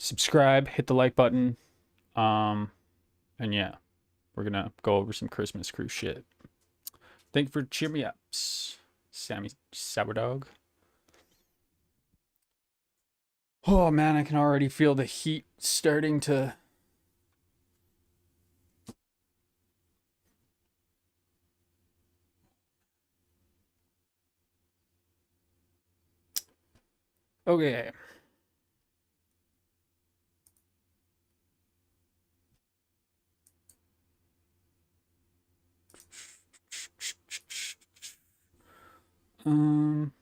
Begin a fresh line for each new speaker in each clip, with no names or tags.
subscribe, hit the like button. Um, and yeah, we're gonna go over some Christmas cruise shit. Thank you for cheering me up, Sammy Sourdog. Oh man, I can already feel the heat starting to. Okay. Um.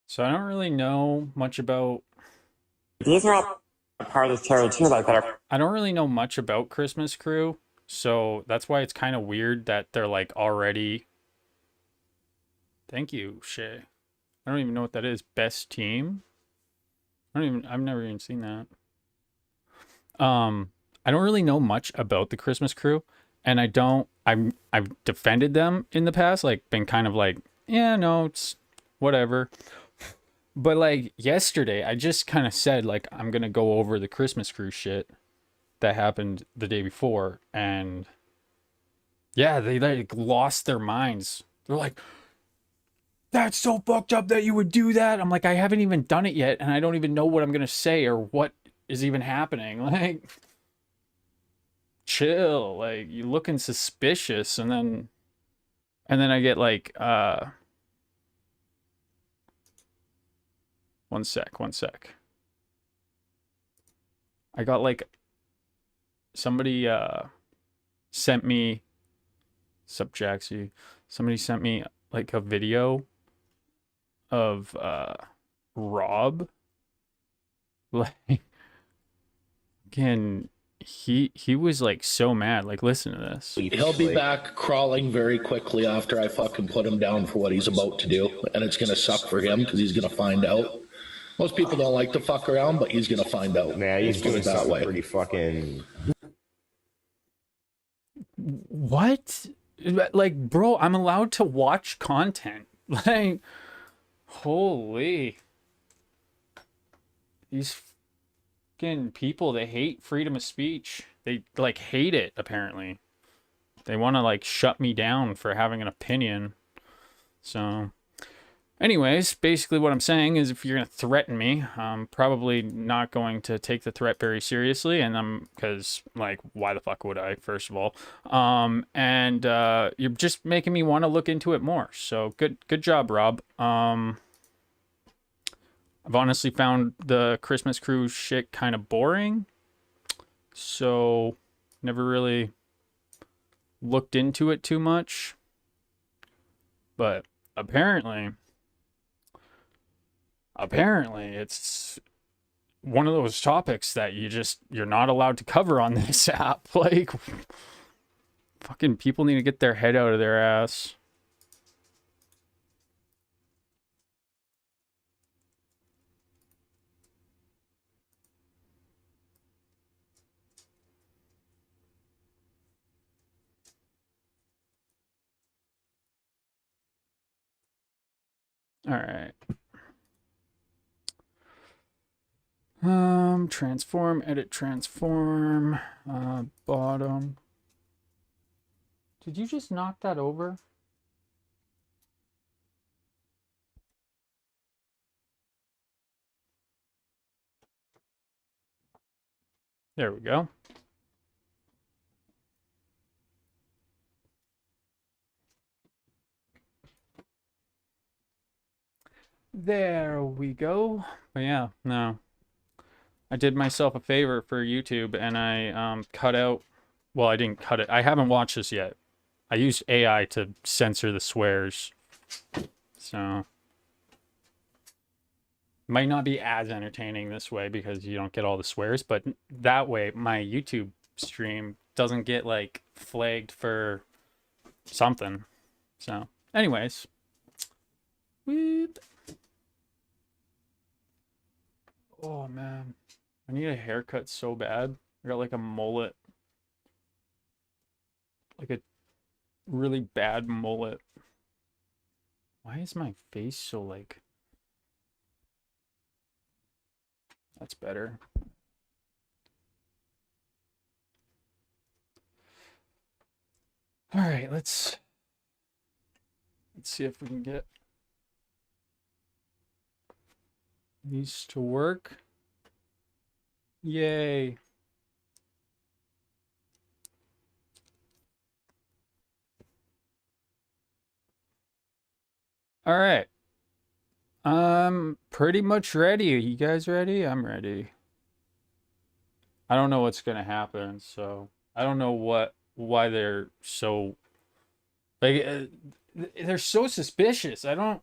So I don't really know much about.
These are all part of the tarot too, like that are.
I don't really know much about Christmas Crew, so that's why it's kind of weird that they're like already. Thank you, Shay. I don't even know what that is. Best team. I don't even. I've never even seen that. I don't really know much about the Christmas Crew, and I don't. I've defended them in the past, like been kind of like, yeah, no, it's whatever. But like yesterday, I just kind of said like I'm gonna go over the Christmas Crew shit that happened the day before, and yeah, they like lost their minds. They're like, that's so fucked up that you would do that. I'm like, I haven't even done it yet, and I don't even know what I'm gonna say or what is even happening. Like, chill. Like, you're looking suspicious, and then I get like, one sec. I got like somebody sent me Subjaxy. Somebody sent me like a video of Rob. Like, can he was like so mad. Like, listen to this.
He'll be back crawling very quickly after I fucking put him down for what he's about to do. And it's going to suck for him because he's going to find out. Most people don't like to fuck around, but he's going to find out.
Man, he's doing
that
something
way.
pretty fucking.
What? Like, bro, I'm allowed to watch content. Like, holy. These fucking people, they hate freedom of speech. They like hate it, apparently. They want to like shut me down for having an opinion. So, anyways, basically what I'm saying is if you're going to threaten me, I'm probably not going to take the threat very seriously, and I'm because like why the fuck would I, first of all? And you're just making me want to look into it more. So, good job, Rob. I've honestly found the Christmas Crew shit kind of boring. So, never really looked into it too much. But apparently it's one of those topics that you're not allowed to cover on this app. Like, fucking people need to get their head out of their ass. All right. Transform, edit, transform, bottom. Did you just knock that over? There we go. There we go. But yeah, no. I did myself a favor for YouTube and I cut out. Well, I didn't cut it. I haven't watched this yet. I used AI to censor the swears. So might not be as entertaining this way because you don't get all the swears, but that way my YouTube stream doesn't get like flagged for something. So, anyways. Whoop. Oh man. I need a haircut so bad. I got like a mullet. like a really bad mullet. Why is my face so like... That's better. All right, let's see if we can get these to work. Yay. All right. I'm pretty much ready. Are you guys ready? I'm ready. I don't know what's gonna happen, so I don't know why they're so like they're so suspicious. I don't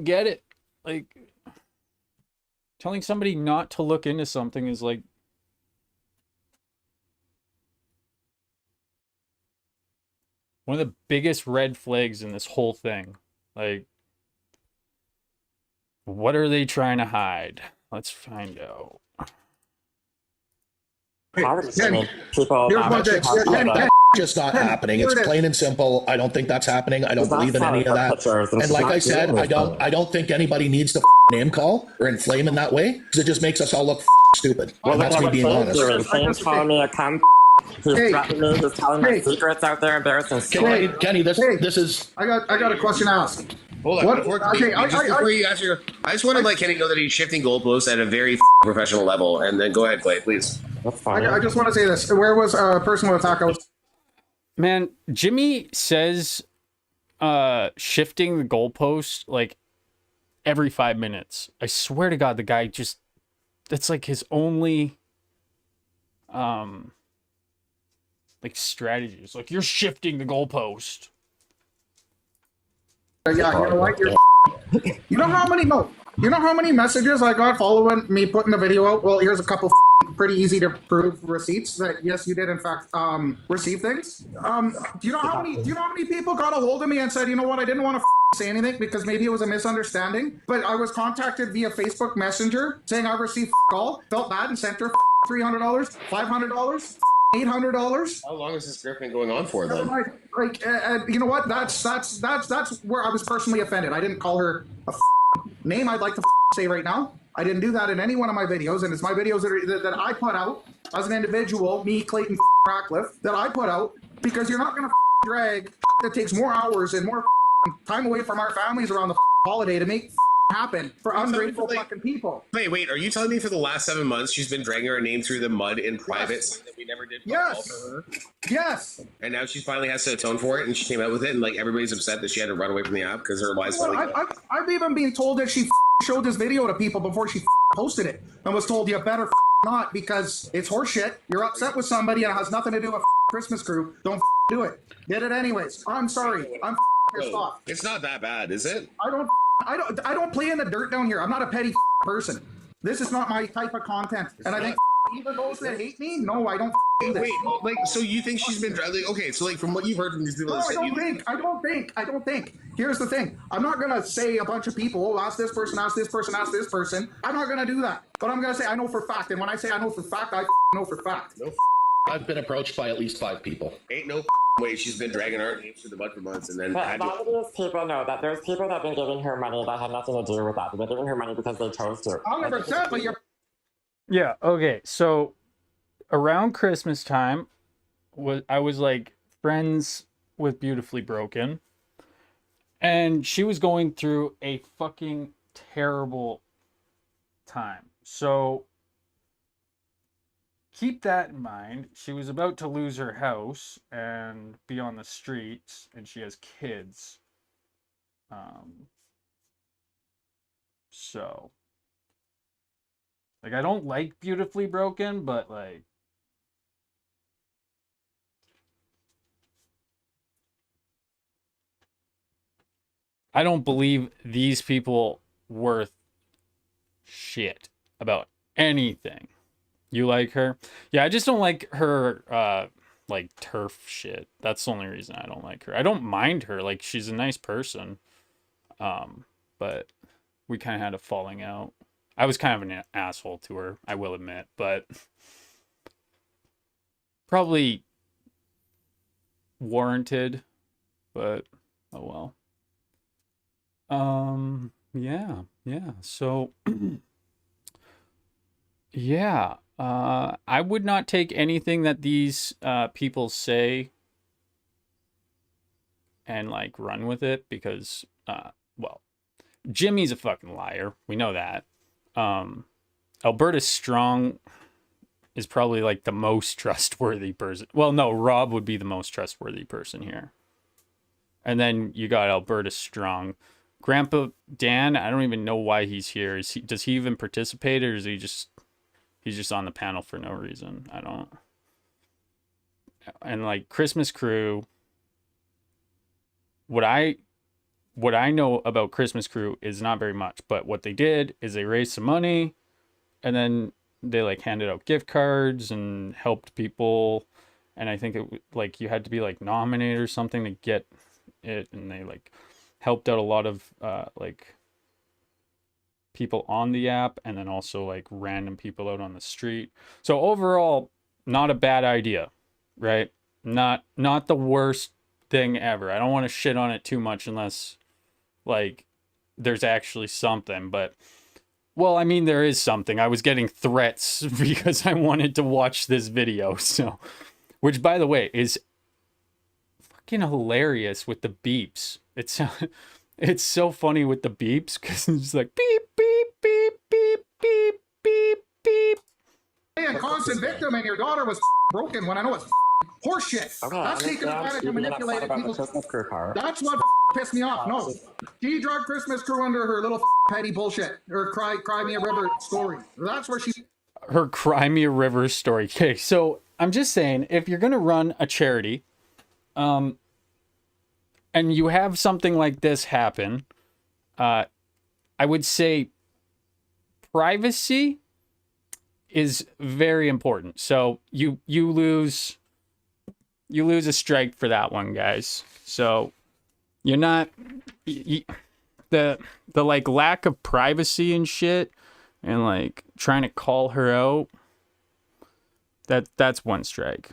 get it. Like telling somebody not to look into something is like one of the biggest red flags in this whole thing. Like, what are they trying to hide? Let's find out.
Obviously, people
Here's one thing.
that.
Just not happening. It's plain and simple. I don't think that's happening. I don't believe in any of that. And like I said, I don't think anybody needs to name call or inflame in that way because it just makes us all look stupid.
Well,
that's me being honest.
He's calling me a cunt. He's threatening me. He's telling me secrets out there, embarrassing shit.
Kenny, this is.
I got a question to ask.
Hold on.
What?
Before
Okay,
you answer your, I just want to let Kenny know that he's shifting goalposts at a very professional level. And then go ahead, Clay, please.
That's fine.
I just want to say this. Where was personal attack?
Man, Jimmy says shifting the goalpost like every 5 minutes. I swear to God, the guy just that's like his only like strategy. It's like you're shifting the goalpost.
Yeah, you know what? You know how many messages I got following me putting the video out? Well, here's a couple pretty easy to prove receipts that yes, you did in fact receive things. Do you know how many people got a hold of me and said, you know what, I didn't want to say anything because maybe it was a misunderstanding, but I was contacted via Facebook Messenger saying I received all, felt bad and sent her $300, $500, $800.
How long has this grip been going on for then?
Like, you know what? That's where I was personally offended. I didn't call her a name I'd like to say right now. I didn't do that in any one of my videos, and it's my videos that I put out as an individual, me, Clayton Ratcliffe, that I put out, because you're not going to drag that takes more hours and more time away from our families around the holiday to make happen for ungrateful fucking people.
Wait, are you telling me for the last 7 months she's been dragging her name through the mud in private that we never did
Yes.
for her?
Yes.
And now she finally has to atone for it, and she came out with it, and like everybody's upset that she had to run away from the app because her lies.
Well, I've even been told that she showed this video to people before she posted it and was told you better not because it's horseshit. You're upset with somebody and it has nothing to do with Christmas crew. Don't do it. Did it anyways. I'm sorry. I'm pissed off.
It's not that bad, is it?
I don't play in the dirt down here. I'm not a petty person. This is not my type of content. And I think even those that hate me, no, I don't do this.
Wait, like, so you think she's been like, okay, so like from what you've heard from these people,
No, I don't think. Here's the thing. I'm not going to say a bunch of people, oh, ask this person, ask this person, ask this person. I'm not going to do that. But I'm going to say I know for fact. And when I say I know for fact, I know for fact.
No,
I've been approached by at least 5 people.
ain't no way she's been dragging our names through the mud for months, and then
But
had
a lot of these people know that there's people that have been giving her money that had nothing to do with that. They're giving her money because they chose to.
100%, but you're...
Yeah, okay. So around Christmas time I was like friends with Beautifully Broken, and she was going through a fucking terrible time. So keep that in mind. She was about to lose her house and be on the streets, and she has kids. So like I don't like Beautifully Broken, but like I don't believe these people worth shit about anything. You like her? Yeah, I just don't like her like turf shit. That's the only reason I don't like her. I don't mind her. Like she's a nice person. But we kind of had a falling out. I was kind of an asshole to her, I will admit, but probably warranted, but oh well. Yeah. So yeah, I would not take anything that these people say and like run with it because well, Jimmy's a fucking liar. We know that. Alberta Strong is probably like the most trustworthy person. Well, no, Rob would be the most trustworthy person here. And then you got Alberta Strong. Grandpa Dan, I don't even know why he's here. Does he even participate, or is he's just on the panel for no reason? I don't. And like Christmas Crew, what I know about Christmas Crew is not very much, but what they did is they raised some money and then they like handed out gift cards and helped people, and I think it like you had to be like nominated or something to get it, and they like helped out a lot of like people on the app and then also like random people out on the street. So overall, not a bad idea, right? Not the worst thing ever. I don't want to shit on it too much unless like there's actually something, but well, I mean, there is something. I was getting threats because I wanted to watch this video. So, which by the way is fucking hilarious with the beeps. It's so funny with the beeps because it's like beep, beep, beep, beep, beep, beep, beep.
And constant victim, and your daughter was broken when I know it's horseshit.
Okay,
That's taking advantage of manipulating people's. That's what pissed me off. No, she drugged Christmas Crew under her little petty bullshit or cry me a river story. That's where she.
Her Cry Me a River story. Okay, so I'm just saying, if you're gonna run a charity, and you have something like this happen, I would say privacy is very important. So you lose a strike for that one, guys. So you're not the like lack of privacy and shit, and like trying to call her out. That's one strike.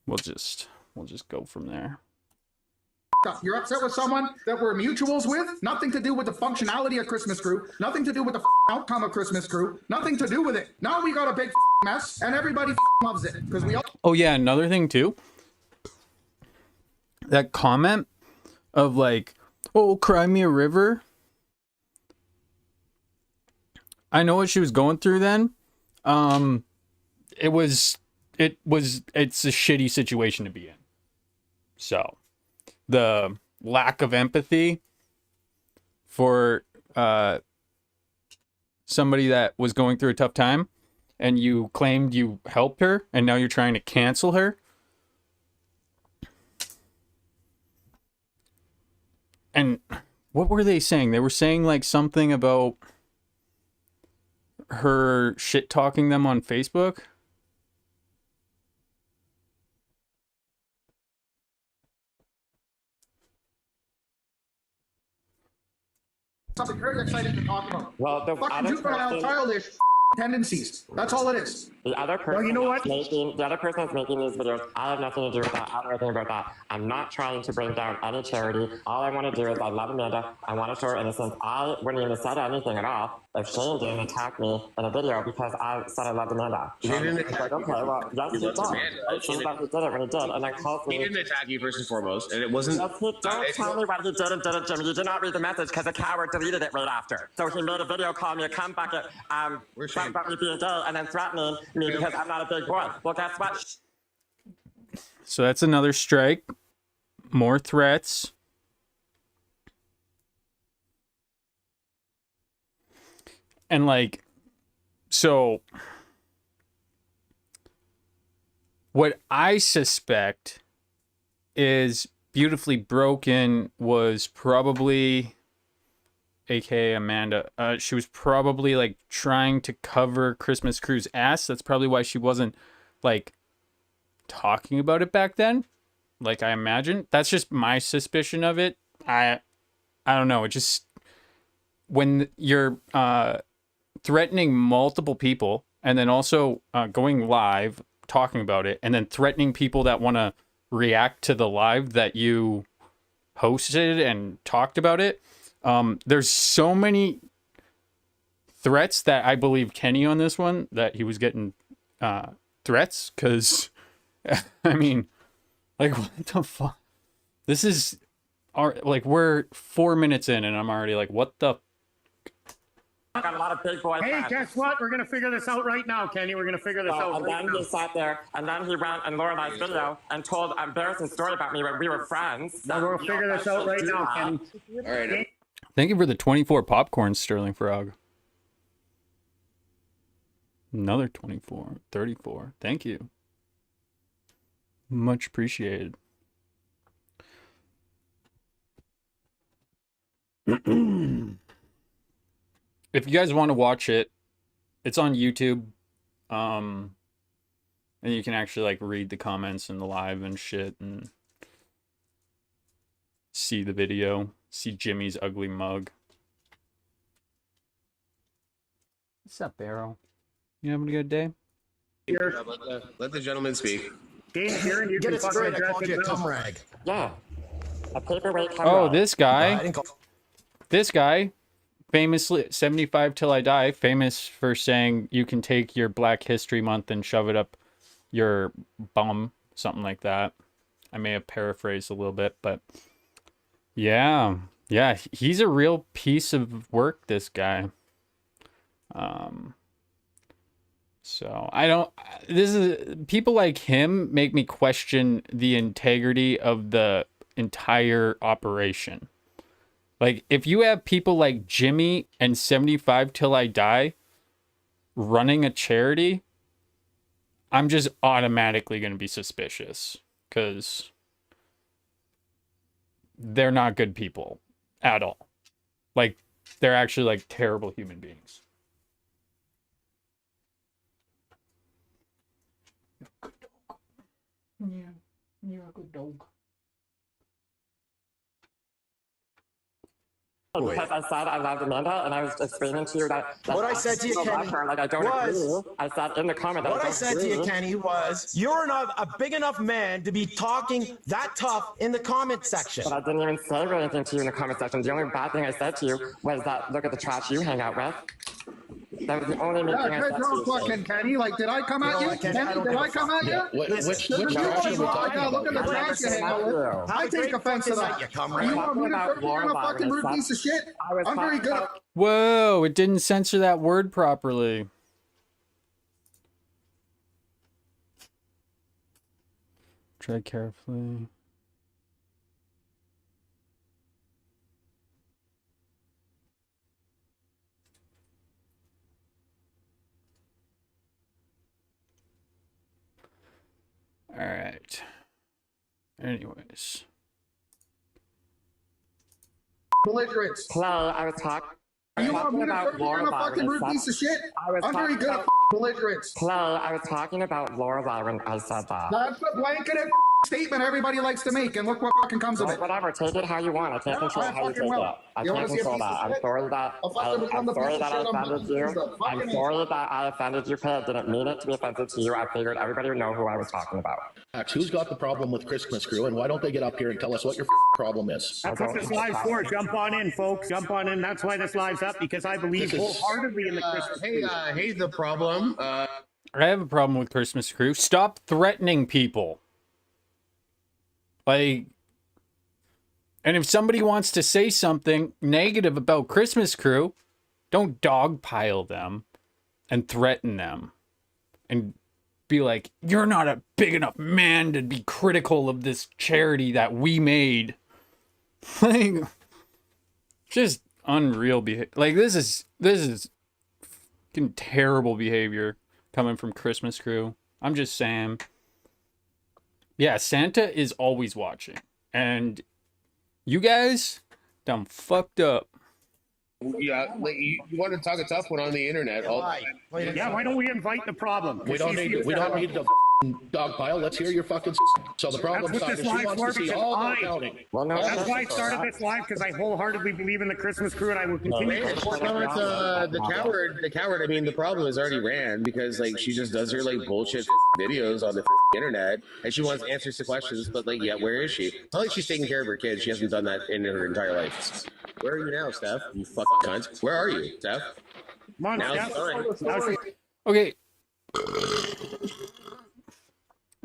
We'll just go from there.
You're upset with someone that we're mutuals with. Nothing to do with the functionality of Christmas Crew. Nothing to do with the outcome of Christmas Crew. Nothing to do with it. Now we got a big mess, and everybody loves it because we all.
Oh yeah, another thing too. That comment of like, "Oh, cry me a river." I know what she was going through then. It's a shitty situation to be in. So, the lack of empathy for somebody that was going through a tough time, and you claimed you helped her, and now you're trying to cancel her. And what were they saying? They were saying like something about her shit talking them on Facebook.
Something very exciting to talk about.
Well, the
Fucking
other
juvenile
person,
childish tendencies. That's all it is.
the other person,
you know what?
the other person that's making these videos, I have nothing to do with that. I don't know anything about that. I'm not trying to bring down any charity. All I want to do is I love Amanda. I want to show her innocence. I wouldn't even have said anything at all if Shane didn't attack me in a video because I said I loved Amanda.
He didn't
It's
attack
like, okay, well, yes,
He
he
loved
did.
Amanda.
It seems like he did it when he did, and then calls
He
me.
didn't attack you first and foremost, and it wasn't.
Yes, don't tell me what he did and didn't, Jimmy. You did not read the message because the coward deleted it right after. So he made a video calling me a comeback
Where's
talking
Shane?
about me being gay and then threatening me because I'm not a big boy. Well, guess what?
So that's another strike. More threats. And like, so what I suspect is Beautifully Broken was probably, aka Amanda, she was probably like trying to cover Christmas Crew's ass. That's probably why she wasn't like talking about it back then. Like I imagine. That's just my suspicion of it. I don't know. It just, when you're threatening multiple people and then also going live talking about it and then threatening people that want to react to the live that you hosted and talked about it. There's so many threats that I believe Kenny on this one, that he was getting threats, because I mean, like, what the fuck? This is like, we're 4 minutes in and I'm already like, what the?
I got a lot of big boy
Hey,
friends.
guess what? We're gonna figure this out right now, Kenny. We're gonna figure this out
And
right
then
now.
he sat there, and then he went and Lorelai's video and told an embarrassing story about me when we were friends.
So we'll figure this out right now, Kenny.
All right.
Thank you for the 24 popcorn, Sterling Frog. Another 24, 34. Thank you. Much appreciated. If you guys want to watch it, it's on YouTube. And you can actually like read the comments in the live and shit and see the video, see Jimmy's ugly mug. What's up, Barrow? You having a good day?
Let the gentleman speak.
Dave, here, and you
Get
can
it
fucking
straight, I
address
called
it
you a
now.
cum rag.
Yeah. A paperweight camera.
Oh, this
I
guy.
didn't call.
This guy, famously 75 till I die, famous for saying you can take your Black History Month and shove it up your bum, something like that. I may have paraphrased a little bit, but yeah, he's a real piece of work, this guy. So people like him make me question the integrity of the entire operation. Like, if you have people like Jimmy and 75 till I die running a charity, I'm just automatically going to be suspicious, because they're not good people at all. Like, they're actually like terrible human beings. Yeah, you're a good dog.
Because I said I loved Amanda, and I was explaining to you that
What I said to you, Kenny,
like I don't
was-
agree. I said in the comment that
What I
don't
said to you,
agree.
Kenny, was you're not a big enough man to be talking that tough in the comment section.
But I didn't even say anything to you in the comment section. The only bad thing I said to you was that look at the trash you hang out with. That was the only mean thing I
Yeah,
said
good
to
job,
you.
fucking Kenny. Like, did I come at
No,
you?
I can't- I
Kenny,
don't
did
give
I
a
come at you?
Which
Because you
trash are
always
we
like,
talking
look at the
about?
trash you hang out with. I take offense to that.
You cum
You
rag.
want me to
About
put you in a
Lorelai
fucking rude
and
piece of shit?
I was
I'm very
talking
good.
about-
Whoa, it didn't censor that word properly. Tread carefully. All right. Anyways.
Belligerents.
Hello, I was talking
You want me to
about
put you in a
Lorelai
fucking
when
rude
I
piece
said.
of shit?
I was
I'm very
talking
good at
about-
belligerents.
Hello, I was talking about Lorelai when I said that.
That's the blanketed statement everybody likes to make, and look what fucking comes of
Well,
it.
whatever, take it how you want. I can't
No,
control
I
how you
fucking
take
will.
it. I
You wanna
can't
see a
control
piece of
that. I'm
shit?
sorry that
I'll fucking become the piece of
I
shit I'm
offended you.
the fucking
I'm sorry that I offended you, Kid. I didn't mean it to be offensive to you. I figured everybody would know who I was talking about.
Who's got the problem with Christmas Crew, and why don't they get up here and tell us what your problem is?
That's what this live's for. Jump on in, folks. Jump on in. That's why this live's up, because I believe
This is-
wholeheartedly in the Christmas.
Hey, the problem.
I have a problem with Christmas Crew. Stop threatening people. Like, and if somebody wants to say something negative about Christmas Crew, don't dogpile them and threaten them and be like, you're not a big enough man to be critical of this charity that we made. Like, just unreal behavior. Like, this is fucking terrible behavior coming from Christmas Crew. I'm just saying. Yeah, Santa is always watching. And you guys done fucked up.
Yeah, you want to talk a tough one on the internet all the
Why?
time.
Wait a
Yeah, why don't we invite the problem?
We don't need to dog pile. Let's hear your fucking. So the problem
That's what
is
this
she
live's
wants to
for,
see
because
all the
I-
accounting.
Well, no,
That's why I started this live, because I wholeheartedly believe in the Christmas crew, and I will continue to support them.
The coward. I mean, the problem is already ran because like she just does her like bullshit videos on the internet, and she wants answers to questions. But like, yeah, where is she? It's not like she's taking care of her kids. She hasn't done that in her entire life. Where are you now, Steph? You fucking cunt. Where are you, Steph?
Come on,
Now
Steph.
it's fine.
Now she-
Okay.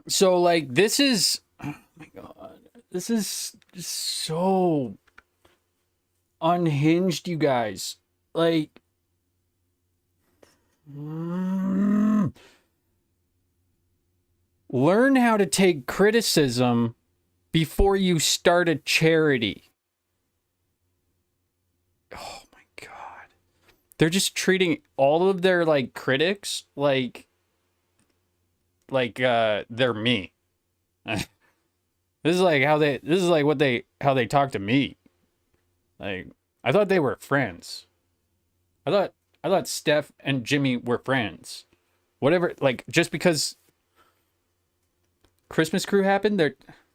So like this is, oh my god, this is just so unhinged, you guys. Like, learn how to take criticism before you start a charity. Oh my god. They're just treating all of their like critics like they're me. This is like how they talk to me. Like, I thought they were friends. I thought Steph and Jimmy were friends. Whatever, like, just because Christmas Crew happened,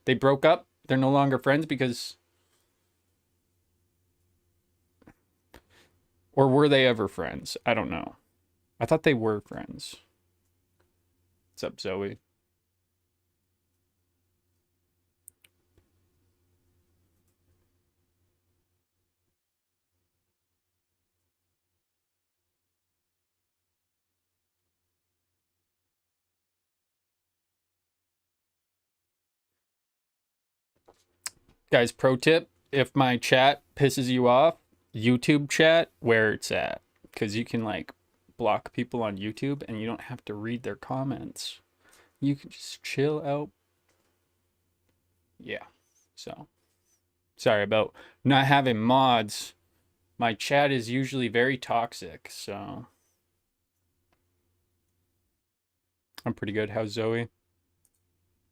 they broke up. They're no longer friends because, or were they ever friends? I don't know. I thought they were friends. What's up, Zoe? Guys, pro tip, if my chat pisses you off, YouTube chat, where it's at. Because you can, like, block people on YouTube and you don't have to read their comments. You can just chill out. Yeah. So, sorry about not having mods. My chat is usually very toxic, so. I'm pretty good. How's Zoe?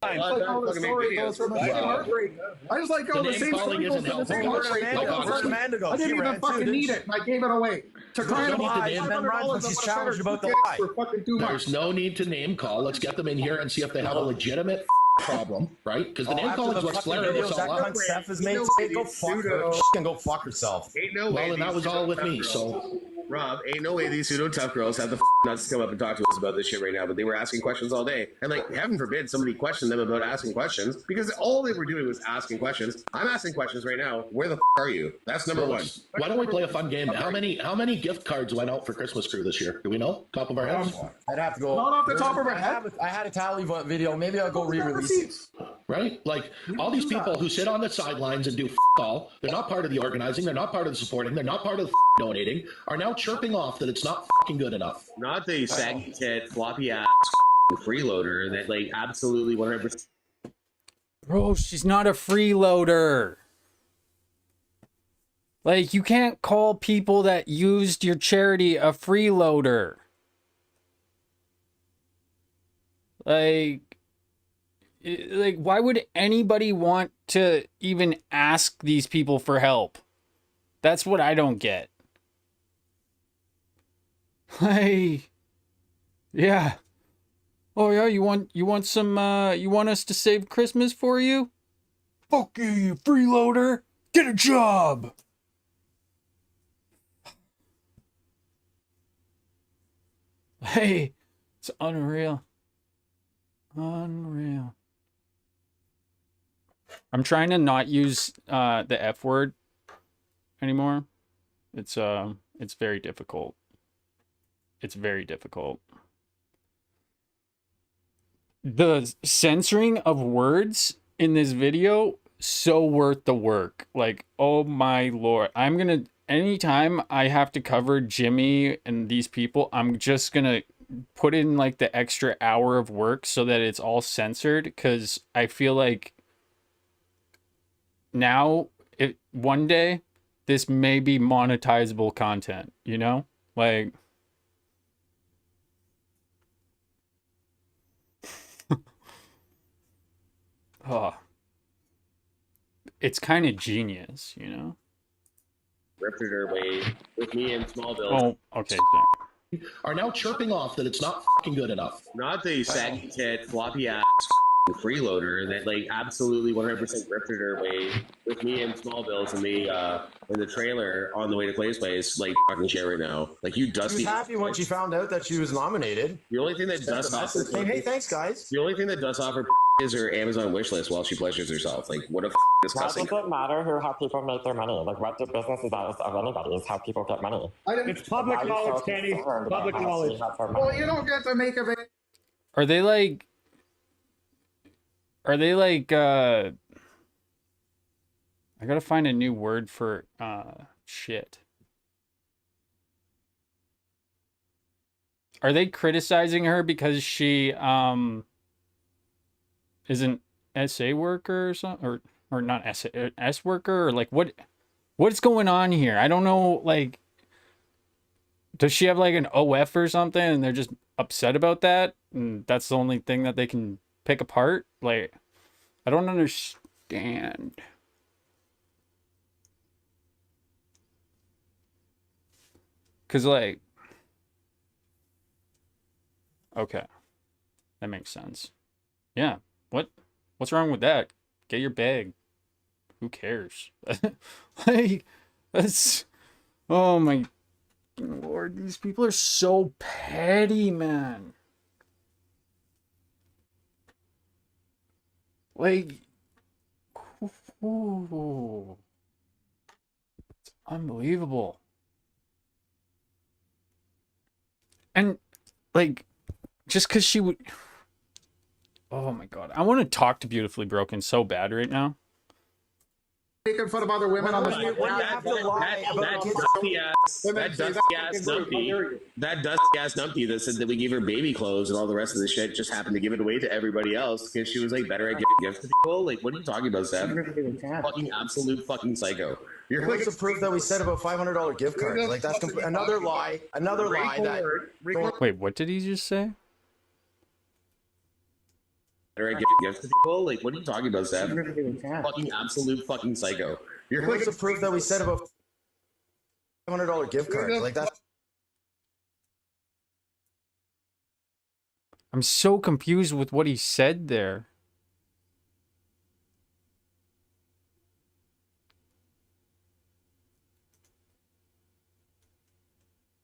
I just like how the story goes from the same heartbreak. I just like how the same story goes from the same heartbreak. I didn't even fucking need it, and I gave it away. To cry about $500
she's challenged about the lie.
for fucking 2 months.
There's no need to name call. Let's get them in here and see if they have a legitimate problem, right? Because the name calling is what flared us all up.
Steph has made, go fuck her. She can go fuck herself.
Ain't no way.
Well, and that was all with me, so.
Rob, ain't no way these pseudo tough girls have the nuts to come up and talk to us about this shit right now, but they were asking questions all day. And like, heaven forbid somebody questioned them about asking questions, because all they were doing was asking questions. I'm asking questions right now. Where the are you? That's number one.
Why don't we play a fun game? How many gift cards went out for Christmas Crew this year? Do we know? Top of our heads?
I'd have to go.
Not off the top of our head.
I had a tally video. Maybe I'll go re-release it.
Right? Like, all these people who sit on the sidelines and do all, they're not part of the organizing, they're not part of the supporting, they're not part of the donating, are now chirping off that it's not fucking good enough.
Not the saggy tit, floppy ass freeloader that like absolutely 100%.
Bro, she's not a freeloader. Like, you can't call people that used your charity a freeloader. Like, why would anybody want to even ask these people for help? That's what I don't get. Hey, yeah. Oh yeah, you want us to save Christmas for you? Fuck you, you freeloader! Get a job! Hey, it's unreal. Unreal. I'm trying to not use the F word anymore. It's very difficult. It's very difficult. The censoring of words in this video, so worth the work. Like, oh my lord. Anytime I have to cover Jimmy and these people, I'm just gonna put in like the extra hour of work so that it's all censored, because I feel like now, one day, this may be monetizable content, you know? Like, oh, it's kind of genius, you know?
Ripped it her way with me in Smallville.
Oh, okay.
are now chirping off that it's not fucking good enough.
Not the saggy tit, floppy ass freeloader that like absolutely 100% grifted her way with me in small bills in the trailer on the way to Clay's place, like fucking shit right now. Like you
She
dusty.
was happy when she found out that she was nominated.
The only thing that does off her,
Saying, hey, thanks, guys.
the only thing that does off her is her Amazon wish list while she pleasures herself. Like what a
Why
disgusting.
does it matter how people make their money? Like, what the business is of anybody is how people get money.
It's public
Why are you
knowledge,
so
Kenny.
concerned about
Public
how she
knowledge.
has her
Well,
money?
you don't get to make a video.
Are they like I gotta find a new word for shit. Are they criticizing her because she is an SA worker or something, or not S worker, or like what's going on here? I don't know. Like, does she have like an OF or something, and they're just upset about that, and that's the only thing that they can pick apart? Like, I don't understand. Cause like, okay, that makes sense. Yeah. What's wrong with that? Get your bag. Who cares? Like, that's, oh my Lord, these people are so petty, man. Like, ooh, it's unbelievable. And like, just because she would, oh my God, I want to talk to Beautifully Broken so bad right now.
Making fun of other women on the
When you have to lie about kids.
That dusty ass numpty that said that we gave her baby clothes and all the rest of the shit just happened to give it away to everybody else because she was like better at giving gifts to people. Like, what are you talking about, Seth? Fucking absolute fucking psycho. You're
What's the proof that we said about $500 gift cards? Like that's another lie. Another lie that.
Wait, what did he just say?
better at giving gifts to people. Like, what are you talking about, Seth? Fucking absolute fucking psycho. You're
What's the proof that we said about $500 gift cards? Like that's.
I'm so confused with what he said there.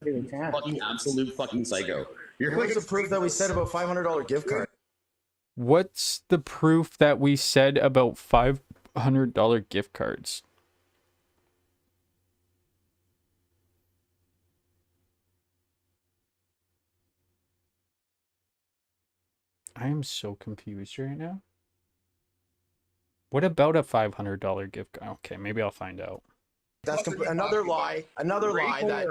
fucking absolute fucking psycho. You're
What's the proof that we said about $500 gift cards?
What's the proof that we said about $500 gift cards? I am so confused right now. What about a $500 gift card? Okay, maybe I'll find out.
That's another lie. Another lie that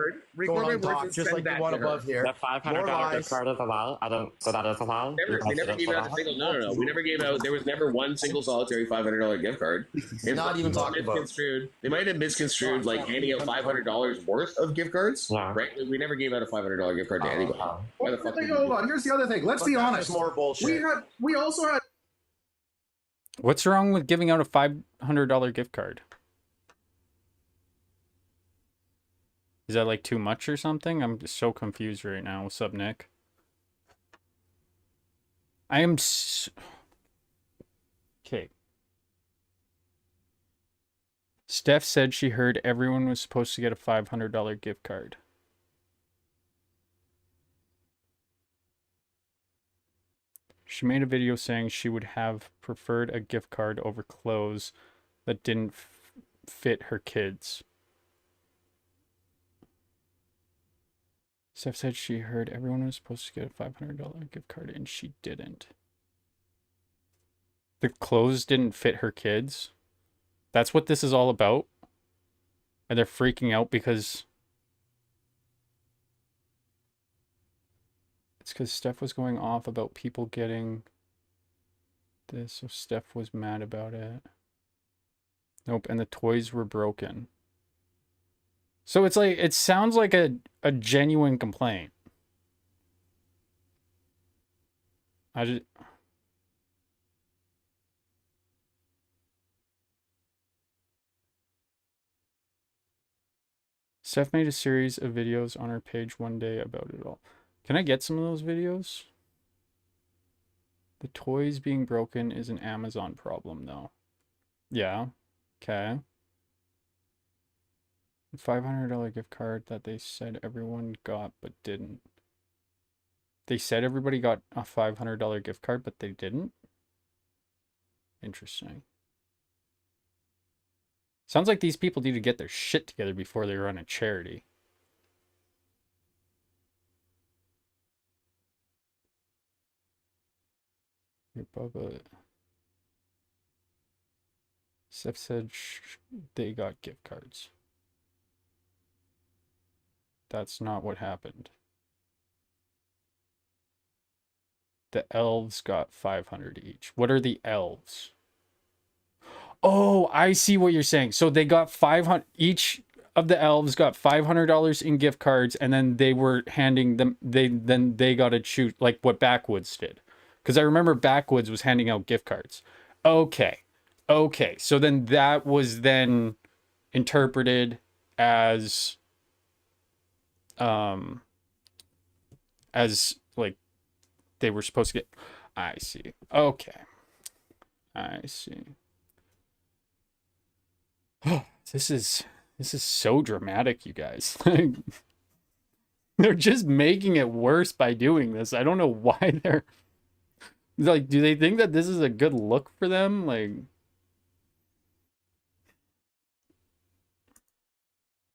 going on top, just like the one above here.
The $500 gift card is a lie. I don't. So that is a lie.
we never gave out a single. No. We never gave out. There was never one single solitary $500 gift card.
Not even talking about.
They might have misconstrued like handing out $500 worth of gift cards.
Yeah.
Right. We never gave out a $500 gift card to anybody. Why the fuck?
Hold on. Here's the other thing. Let's be honest.
More bullshit.
We also had.
What's wrong with giving out a $500 gift card? Is that like too much or something? I'm just so confused right now. What's up, Nick? I am okay. Steph said she heard everyone was supposed to get a $500 gift card. She made a video saying she would have preferred a gift card over clothes that didn't fit her kids. Steph said she heard everyone was supposed to get a $500 gift card and she didn't. The clothes didn't fit her kids. That's what this is all about. And they're freaking out because it's because Steph was going off about people getting this, so Steph was mad about it. Nope, and the toys were broken. So it's like, it sounds like a genuine complaint. Steph made a series of videos on her page one day about it all. Can I get some of those videos? The toys being broken is an Amazon problem, though. Yeah. Okay. $500 gift card that they said everyone got but didn't. They said everybody got a $500 gift card, but they didn't? Interesting. Sounds like these people need to get their shit together before they run a charity. Here, Bubba. Steph said they got gift cards. That's not what happened. The elves got 500 each. What are the elves? Oh, I see what you're saying. So they got 500 each of the elves got $500 in gift cards, and then they were handing them they got to choose like what Backwoods did. Because I remember Backwoods was handing out gift cards. Okay. Okay. So then that was then interpreted as like they were supposed to get. I see. Okay. I see. This is so dramatic, you guys. They're just making it worse by doing this. I don't know why they're like, do they think that this is a good look for them? Like,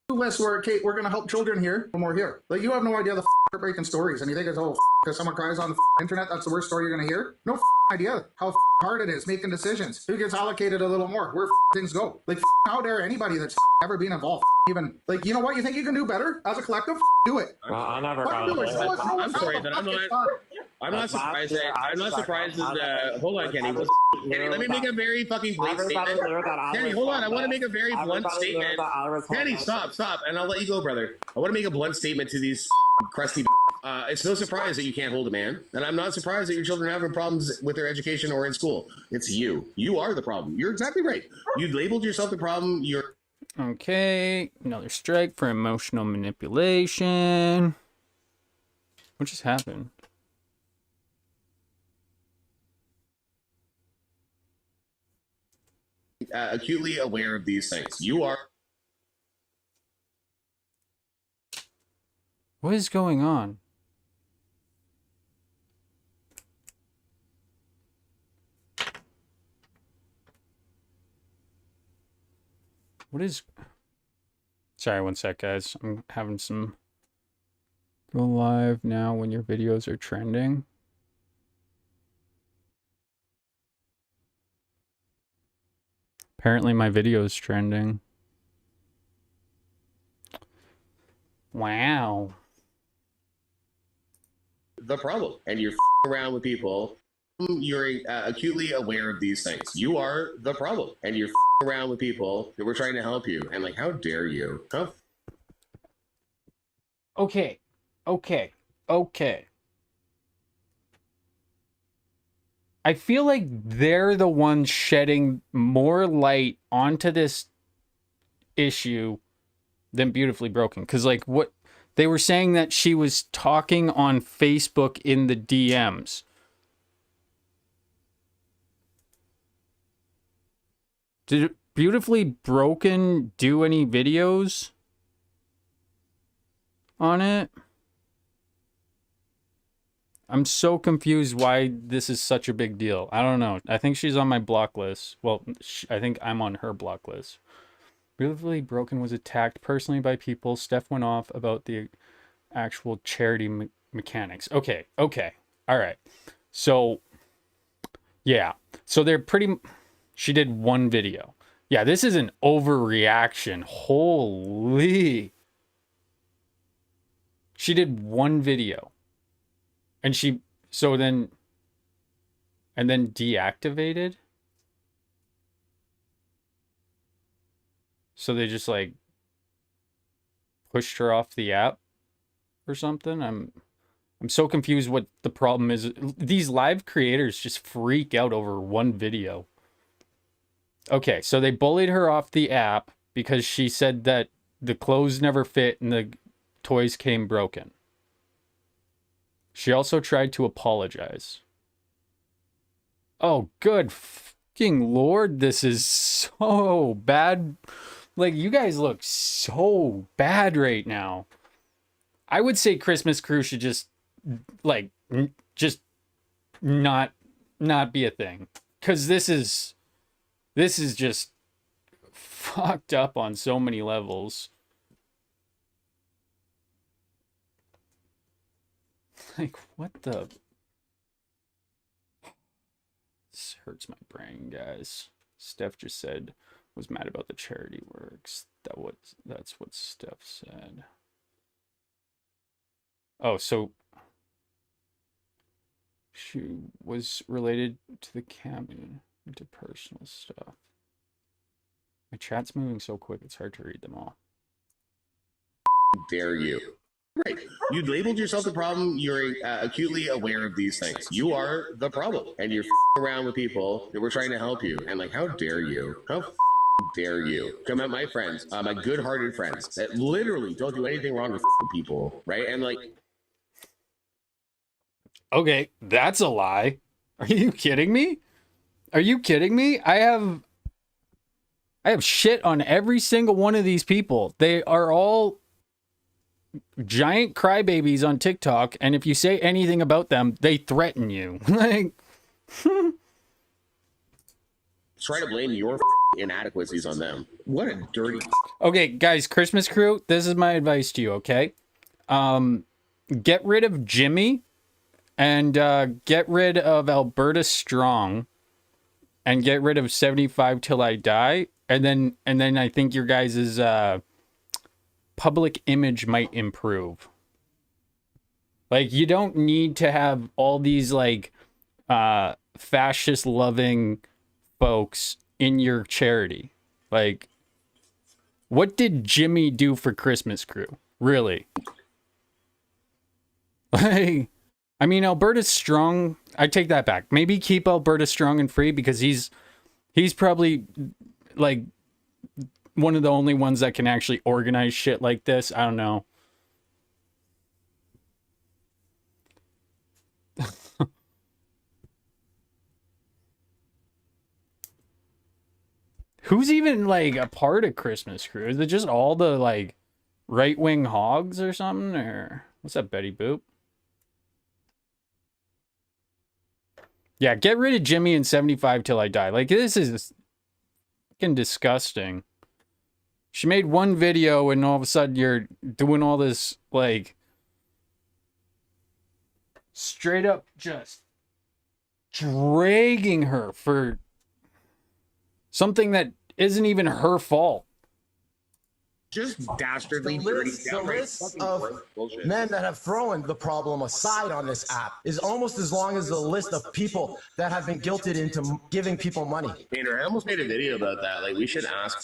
list where, Kate, we're gonna help children here when we're here. Like, you have no idea the heartbreaking stories, and you think it's because someone cries on the internet, that's the worst story you're gonna hear. No idea how hard it is making decisions. Who gets allocated a little more? Where things go? Like, how dare anybody that's ever been involved even like, you know what? You think you can do better as a collective? Do it.
Well, I never
Fucking do it. Show us
I'm sorry, but I'm not surprised that hold on, Kenny. Kenny, let me make a very fucking blunt statement. Kenny, hold on. I want to make a very blunt statement. Kenny, stop. And I'll let you go, brother. I want to make a blunt statement to these crusty. It's no surprise that you can't hold a man, and I'm not surprised that your children are having problems with their education or in school. It's you. You are the problem. You're exactly right. You labeled yourself the problem. You're
okay. Another strike for emotional manipulation. What just happened?
Acutely aware of these things. You are.
What is going on? What is... Sorry, one sec, guys. I'm having some... Go live now when your videos are trending. Apparently my video is trending. Wow.
The problem, and you're around with people. You're acutely aware of these things. You are the problem, and you're around with people that we're trying to help you. And like, how dare you? Huh?
Okay. I feel like they're the ones shedding more light onto this issue than Beautifully Broken. Because, like, what they were saying that she was talking on Facebook in the DMs. Did Beautifully Broken do any videos on it? I'm so confused why this is such a big deal. I don't know. I think she's on my block list. Well, I think I'm on her block list. Beautifully Broken was attacked personally by people. Steph went off about the actual charity mechanics. Okay. All right. So, yeah. So they're pretty... She did one video. Yeah, this is an overreaction. Holy... She did one video. And then deactivated. So they just like pushed her off the app or something. I'm so confused what the problem is. These live creators just freak out over one video. Okay, so they bullied her off the app because she said that the clothes never fit and the toys came broken. She also tried to apologize. Oh, good fucking Lord, this is so bad. Like, you guys look so bad right now. I would say Christmas Crew should just, like, just not be a thing. Because this is just fucked up on so many levels. Like, what the... This hurts my brain, guys. Steph just said, was mad about the charity works. That's what Steph said. Oh, so she was related to the camping, into personal stuff. My chat's moving so quick, it's hard to read them all.
Dare you? Right. You labeled yourself the problem. You're acutely aware of these things. You are the problem. And you're around with people that were trying to help you. And like, how dare you? How dare you come at my friends, my good-hearted friends that literally don't do anything wrong with people, right? And like...
Okay, that's a lie. Are you kidding me? Are you kidding me? I have shit on every single one of these people. They are all giant crybabies on TikTok, and if you say anything about them, they threaten you. Like,
try to blame your inadequacies on them. What a dirty...
Okay, guys, Christmas Crew, this is my advice to you, okay? Get rid of Jimmy and get rid of Alberta Strong and get rid of 75 Till I Die, and then I think your guys' public image might improve. Like, you don't need to have all these like fascist loving folks in your charity. Like, what did Jimmy do for Christmas Crew? Really? Like, I mean, Alberta Strong, I take that back. Maybe keep Alberta Strong and free because he's probably like one of the only ones that can actually organize shit like this. I don't know. Who's even like a part of Christmas Crew? Is it just all the like right-wing hogs or something? Or what's up, Betty Boop? Yeah, get rid of Jimmy and 75 Till I Die. Like, this is fucking disgusting. She made one video and all of a sudden you're doing all this, like, straight up just dragging her for something that isn't even her fault.
Just dastardly,
The
dirty,
list
downright
of
fucking bullshit.
men that have thrown the problem aside on this app is almost as long as the list of people that have been guilted into giving people money.
Peter, I almost made a video about that. Like, we should ask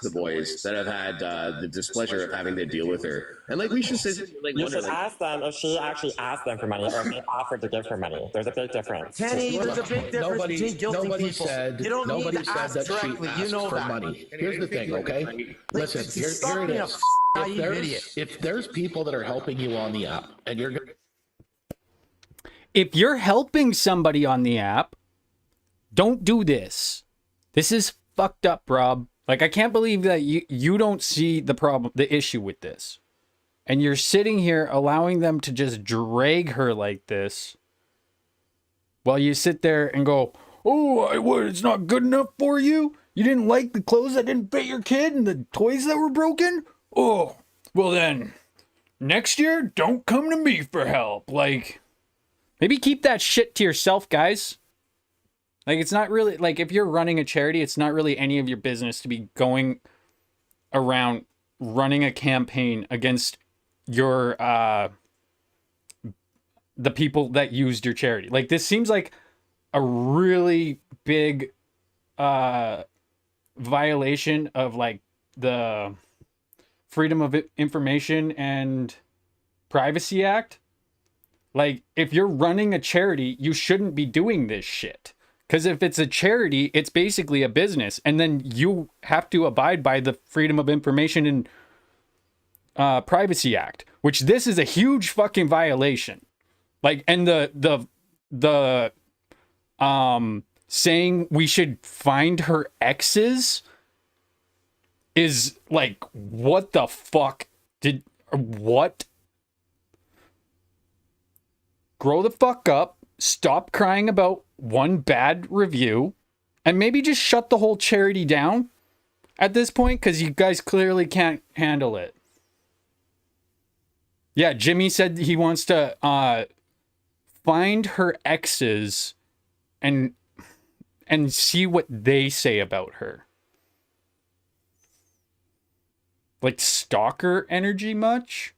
the boys that have had the displeasure of having to deal with her, and like, we should say, like,
You
wonder,
should
like,
ask them if she actually asked them for money or if they offered to give her money. There's a big difference.
Kenny, there's a big difference between guilting
Nobody
people.
said,
You don't
nobody
need to
said
ask
that
directly.
she
You
asked
know
for
that.
money. Here's the thing, okay? Listen,
Stop
here it
being a
is.
naive idiot.
If there's people that are helping you on the app, and you're gonna...
If you're helping somebody on the app, don't do this. This is fucked up, Rob. Like, I can't believe that you don't see the problem, the issue with this. And you're sitting here allowing them to just drag her like this while you sit there and go, oh, what, it's not good enough for you? You didn't like the clothes that didn't fit your kid and the toys that were broken? Oh, well then, next year, don't come to me for help. Like, maybe keep that shit to yourself, guys. Like, it's not really, like, if you're running a charity, it's not really any of your business to be going around running a campaign against your, the people that used your charity. Like, this seems like a really big, violation of, like, the Freedom of Information and Privacy Act. Like, if you're running a charity, you shouldn't be doing this shit. Because if it's a charity, it's basically a business, and then you have to abide by the Freedom of Information and Privacy Act, which this is a huge fucking violation. Like, and the saying we should find her exes is like, what the fuck what? Grow the fuck up. Stop crying about one bad review, and maybe just shut the whole charity down at this point, because you guys clearly can't handle it. Yeah, Jimmy said he wants to find her exes and see what they say about her. Like, stalker energy much?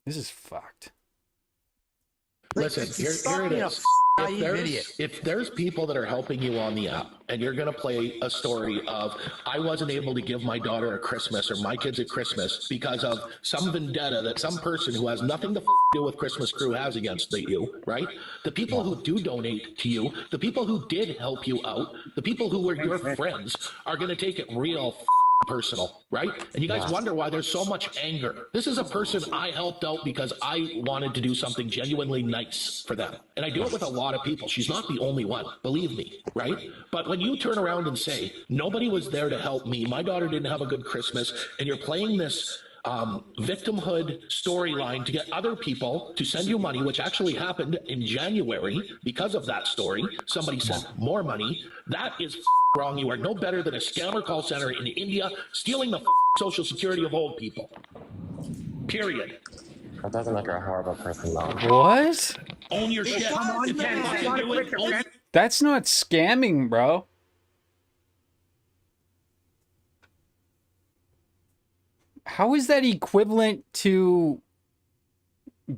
This is fucked.
Listen, here it is. If there's people that are helping you on the app, and you're going to play a story of, I wasn't able to give my daughter a Christmas or my kids a Christmas because of some vendetta that some person who has nothing to do with Christmas Crew has against you, right? The people who do donate to you, the people who did help you out, the people who were your friends are going to take it real personal, right? And you guys wonder why there's so much anger. This is a person I helped out because I wanted to do something genuinely nice for them. And I do it with a lot of people. She's not the only one, believe me, right? But when you turn around and say, nobody was there to help me, my daughter didn't have a good Christmas, and you're playing this victimhood storyline to get other people to send you money, which actually happened in January because of that story. Somebody sent more money. That is wrong. You are no better than a scammer call center in India stealing the social security of old people. Period.
That doesn't make her a horrible person, though.
What?
Own your shit.
That's not scamming, bro. How is that equivalent to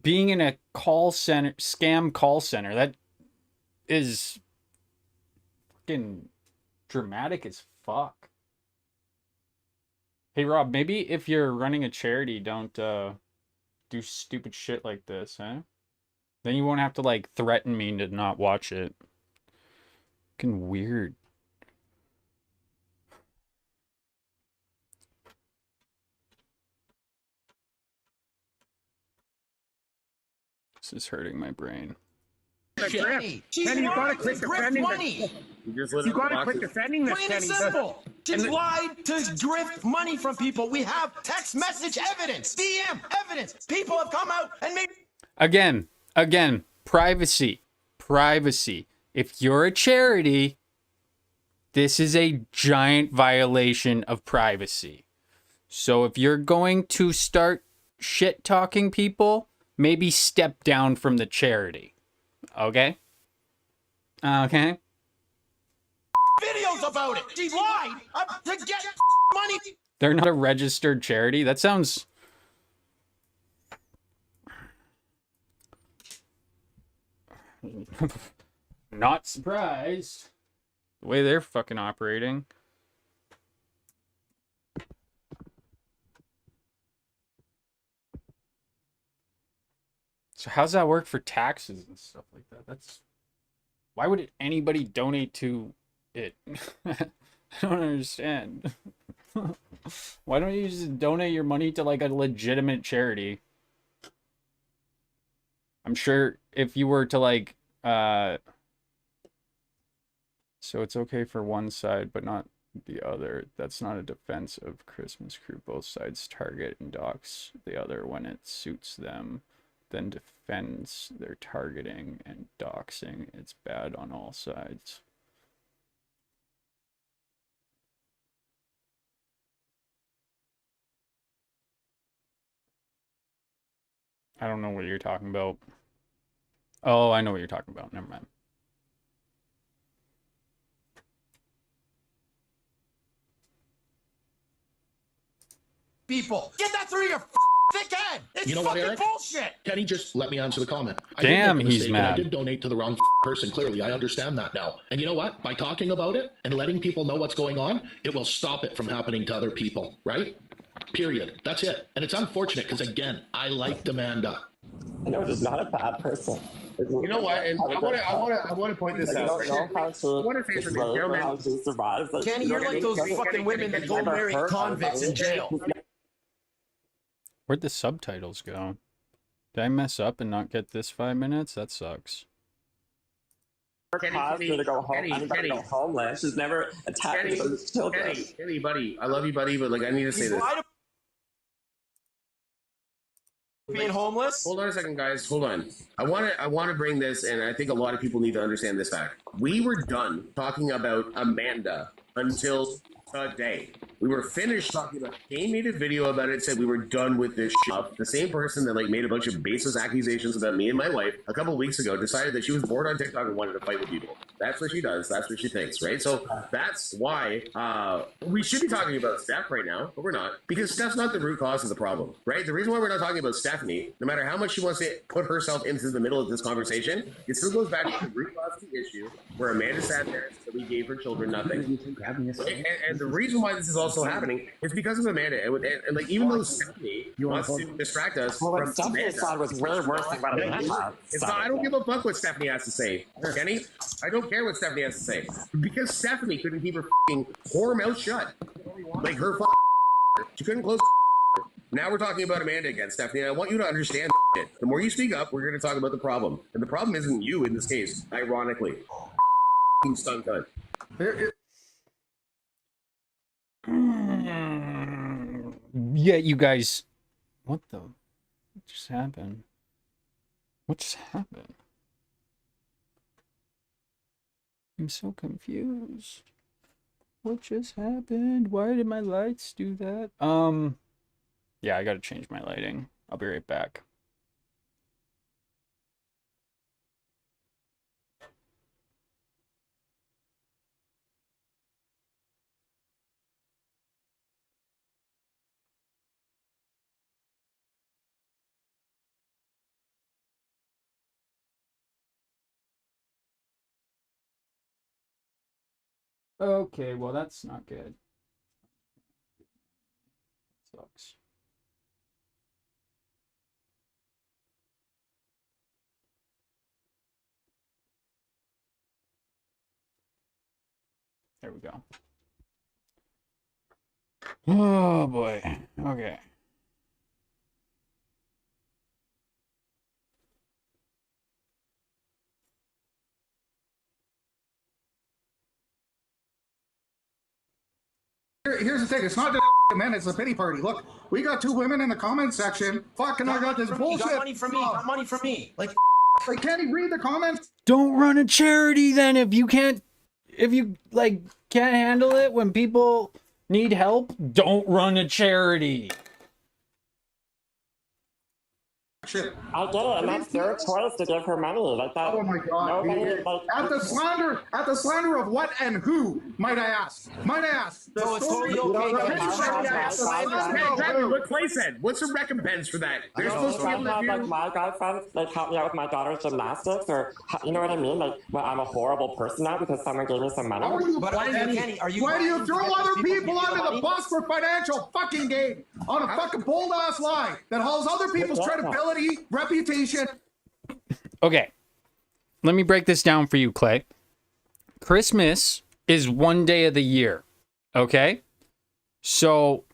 being in a call center, scam call center? That is fucking dramatic as fuck. Hey, Rob, maybe if you're running a charity, don't do stupid shit like this, huh? Then you won't have to, like, threaten me to not watch it. Fucking weird. This is hurting my brain.
Penny, you gotta quit defending this. You gotta quit defending this,
Plain and
Penny.
simple. She's lied to grift money from people. We have text message evidence, DM evidence. People have come out and made.
Again, privacy. If you're a charity, this is a giant violation of privacy. So if you're going to start shit talking people, maybe step down from the charity. Okay? Okay?
Videos about it. She lied to get money.
They're not a registered charity. That sounds... Not surprised. The way they're fucking operating. So how's that work for taxes and stuff like that? That's... Why would anybody donate to it? I don't understand. Why don't you just donate your money to, like, a legitimate charity? I'm sure if you were to, like, so it's okay for one side, but not the other. That's not a defense of Christmas Crew. Both sides target and dox the other when it suits them, then defends their targeting and doxing. It's bad on all sides. I don't know what you're talking about. Oh, I know what you're talking about. Never mind.
People, get that through your thick head. It's
You know what,
fucking
Eric?
bullshit.
Kenny, just let me answer the comment.
Damn,
I did make a
he's
mistake, and I
mad.
did donate to the wrong person, clearly. I understand that now. And you know what? By talking about it and letting people know what's going on, it will stop it from happening to other people, right? Period. That's it. And it's unfortunate because, again, I liked Amanda.
No, she's not a bad person.
You know what? And I want to point this
Like, you
out.
don't know how she
I want to say something,
enslaved or
gentlemen.
how she survives. Like,
Kenny,
you know
you're
what I
like
mean?
those fucking women that go marry convicts in jail.
Where'd the subtitles go? Did I mess up and not get this 5 minutes? That sucks.
Caused her to go home. Anybody go homeless. She's never attacked those children.
Kenny, buddy, I love you, buddy, but like I need to say this.
Being homeless.
Hold on a second, guys. Hold on. I want to bring this, and I think a lot of people need to understand this fact. We were done talking about Amanda until today. We were finished talking about. Kane made a video about it. Said we were done with this shit. The same person that like made a bunch of baseless accusations about me and my wife a couple of weeks ago decided that she was bored on TikTok and wanted to fight with people. That's what she does. That's what she thinks, right? So that's why we should be talking about Steph right now, but we're not, because Steph's not the root cause of the problem, right? The reason why we're not talking about Stephanie, no matter how much she wants to put herself into the middle of this conversation, it still goes back to the root cause of the issue, where Amanda sat there and said we gave her children nothing. And the reason why this is also happening is because of Amanda. And like, even though Stephanie wants to distract us from
Stephanie's side was way worse than what Amanda.
I don't give a fuck what Stephanie has to say, Kenny. I don't care what Stephanie has to say, because Stephanie couldn't keep her fucking whore mouth shut. Like her she couldn't close. Now we're talking about Amanda again, Stephanie. And I want you to understand it. The more you speak up, we're going to talk about the problem, and the problem isn't you in this case. Ironically, stun cunt.
Yeah, you guys. What just happened? What just happened? I'm so confused. What just happened? Why did my lights do that? Yeah, I gotta change my lighting. I'll be right back. Okay, well that's not good. Sucks. There we go. Oh boy. Okay.
Here's the thing. It's not just men. It's a pity party. Look, we got two women in the comment section. Fucking, I got this bullshit.
Got money from me. Got money from me. Like,
can't he read the comments?
Don't run a charity then if you can't handle it when people need help. Don't run a charity.
Shit.
I get it, and that's their choice to give her money. Like that.
Oh my god.
Nobody, like,
at the slander of what and who, might I ask?
so it's totally okay.
What Clay said. What's the recompense for that? They're supposed to be able to do.
Like my guy friends, like help me out with my daughter's gymnastics, or you know what I mean? Like, well, I'm a horrible person now because someone gave me some money.
Why do you throw other people under the bus for financial fucking gain on a fucking bold ass lie that hauls other people's credibility, reputation?
Okay. Let me break this down for you, Clay. Christmas is one day of the year. Okay? So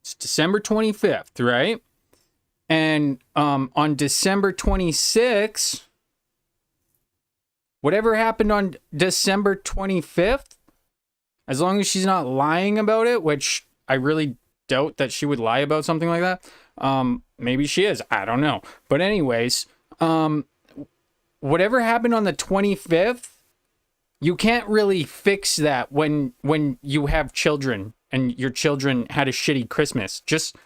it's December 25th, right? And on December 26th, whatever happened on December 25th, as long as she's not lying about it, which I really doubt that she would lie about something like that. Maybe she is. I don't know. But anyways, whatever happened on the 25th, you can't really fix that when you have children and your children had a shitty Christmas. Just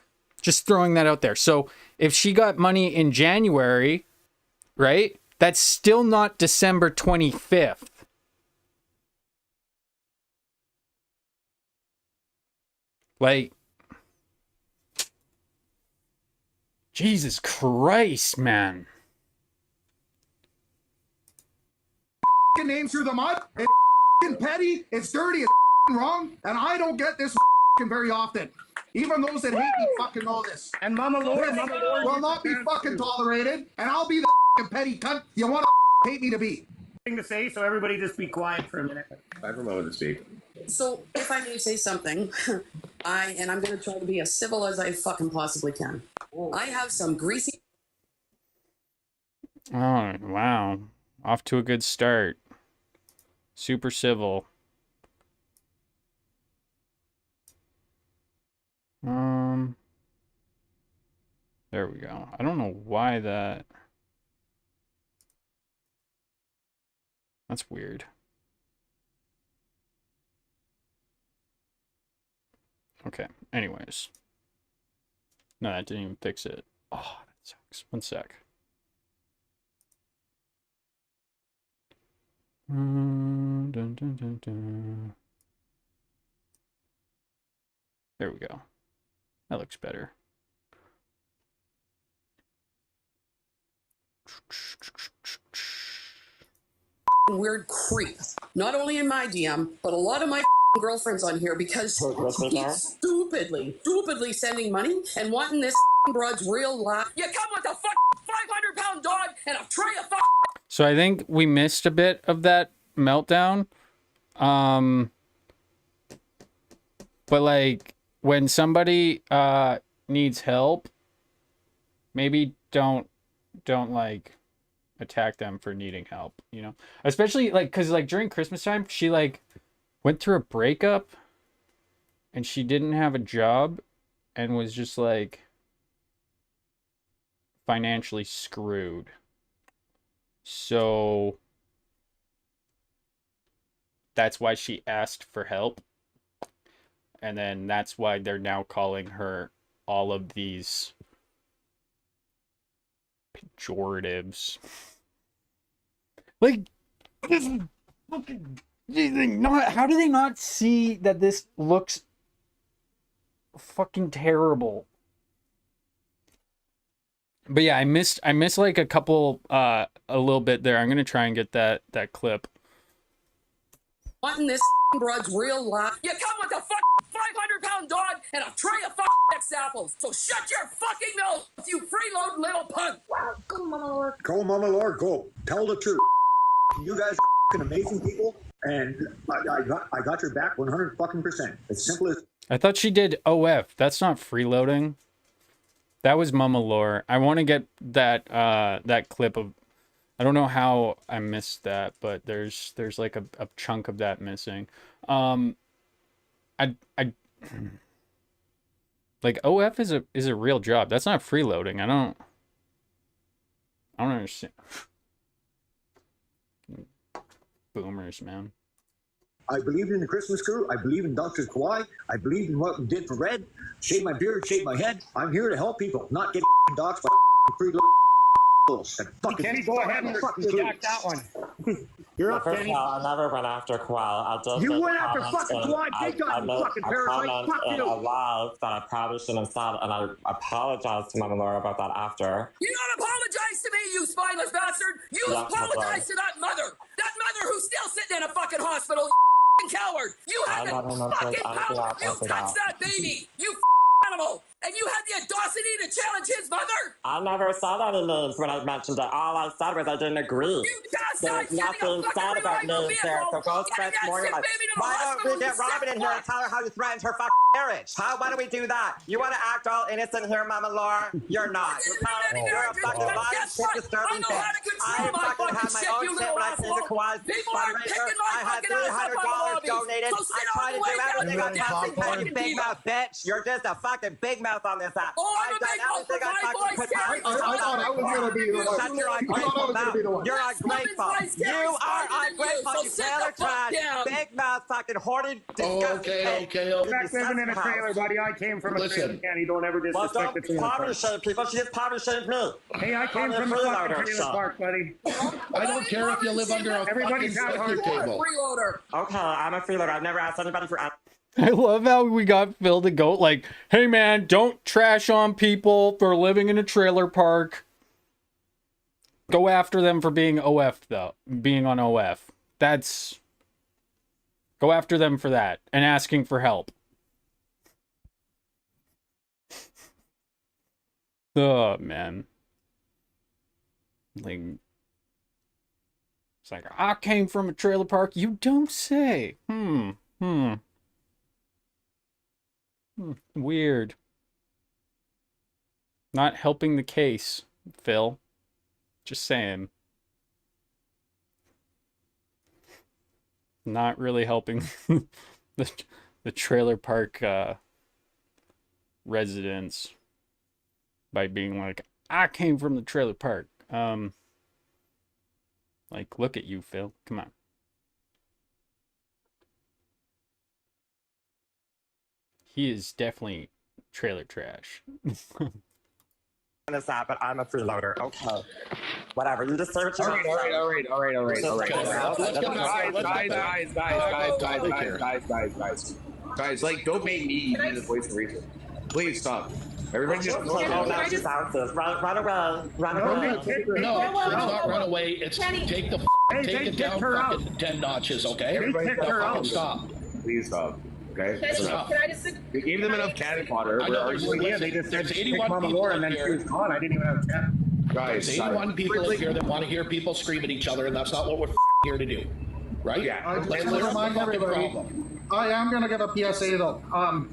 throwing that out there. So if she got money in January, right? That's still not December 25th. Like, Jesus Christ, man.
Name through the mud. It's petty. It's dirty. It's wrong. And I don't get this very often. Even those that hate me fucking know this.
And Mama Laura
Will not be fucking tolerated, and I'll be the fucking petty cunt you want to hate me to be.
thing to say, so everybody just be quiet for a minute.
I have a moment to speak.
So, if I may say something, I'm going to try to be as civil as I fucking possibly can. I have some greasy.
Oh, wow. Off to a good start. Super civil. There we go. I don't know why that... That's weird. Okay, anyways. No, that didn't even fix it. Oh, that sucks. One sec. Dun, dun, dun, dun. There we go. That looks better.
Weird creep. Not only in my DM, but a lot of my girlfriends on here because he's stupidly sending money and wanting this broad's real life. You come with a 500-pound dog and a tray of
So I think we missed a bit of that meltdown. But like when somebody needs help, maybe don't like attack them for needing help, you know? Especially like cuz like during Christmas time, she like went through a breakup and she didn't have a job and was just like financially screwed. So that's why she asked for help. And then that's why they're now calling her all of these pejoratives. Like, this is fucking... How do they not see that this looks fucking terrible? But yeah, I missed like a couple, a little bit there. I'm gonna try and get that clip.
wanting this broad's real life. You come with a 500-pound dog and a tray of X apples. So shut your fucking mouth, you freeload little punk.
Wow, go Mama Lord.
Go, Mama Lord, go. Tell the truth. You guys are amazing people, and I got your back 100%. As simple as.
I thought she did OF. That's not freeloading. That was Mama Lore. I want to get that that clip of. I don't know how I missed that, but there's like a chunk of that missing. I like OF is a real job. That's not freeloading. I don't understand. Boomers, man.
I believe in the Christmas crew. I believe in Dr. Kawhi. I believe in what we did for Red. Shave my beard, shave my head. I'm here to help people, not get doxed by free
Kenny, go ahead and redact that one. You're up,
First
Kenny.
of all, I never went after Kawhi.
You went after fucking Kawhi. Big time, you fucking parasite. Fuck
in a
you.
live that I probably shouldn't have said, and I apologized to Mama Laura about that after.
You don't apologize to me, you spineless bastard. You apologize to that mother who's still sitting in a fucking hospital. You coward. You had the fucking power. You touched that baby. You animal. And you had the audacity to challenge his mother?
I never said any names when I mentioned it. All I said was I didn't agree.
You
There's nothing said about names there, so go spend more your life.
Why don't we get Robin in here and tell her how you threatened her fucking marriage? Why don't we do that? You want to act all innocent here, Mama Laura? You're not. You're a fucking violent, shit disturbing bitch. I fucking had my own shit when I came to Kawhi's fundraiser. I had $300 donated. I tried to do everything I can to call you big mouth bitch. You're just a fucking big mouth on this app. I've done everything I fucking could
I thought I was going to be the one.
Shut your ungrateful mouth. You're ungrateful. You are ungrateful. You trailer trash. Big mouth fucking hoarded.
Okay.
Back living in a trailer, buddy. I came from a trailer, Kenny. Don't ever disrespect the trailer
Poverty
park.
shame people. She just poverty shamed me.
Hey, I came from a fucking trailer park, buddy.
I don't care if you live under a fucking
Everybody's had a hard
sticker
time.
table.
Freeloader.
Okay, I'm a freeloader. I've never asked anybody for.
I love how we got Phil to go like, hey man, don't trash on people for living in a trailer park. Go after them for being OF though. Being on OF. That's... Go after them for that. And asking for help. Oh man. Like, it's like, I came from a trailer park. You don't say. Weird. Not helping the case, Phil. Just saying. Not really helping the trailer park residents by being like, I came from the trailer park. Like, look at you, Phil. Come on. He is definitely trailer trash.
This app, but I'm a freeloader. Okay. Whatever. You just search.
All right. Guys, like, don't make me be the voice of reason. Please stop. Everybody just
Oh, now she bounces. Run away. Run away.
No, it's not run away. It's take the take it down fucking 10 notches, okay?
Everybody
Stop.
Please stop. Okay?
Stop.
We gave them enough cannon fodder.
Yeah, they just said pick Mama Laura and then she was gone. I didn't even have a chance.
Guys,
There's 81 people in here that want to hear people scream at each other, and that's not what we're here to do. Right?
Yeah.
Let's remind everybody. I am gonna give a PSA though. I'm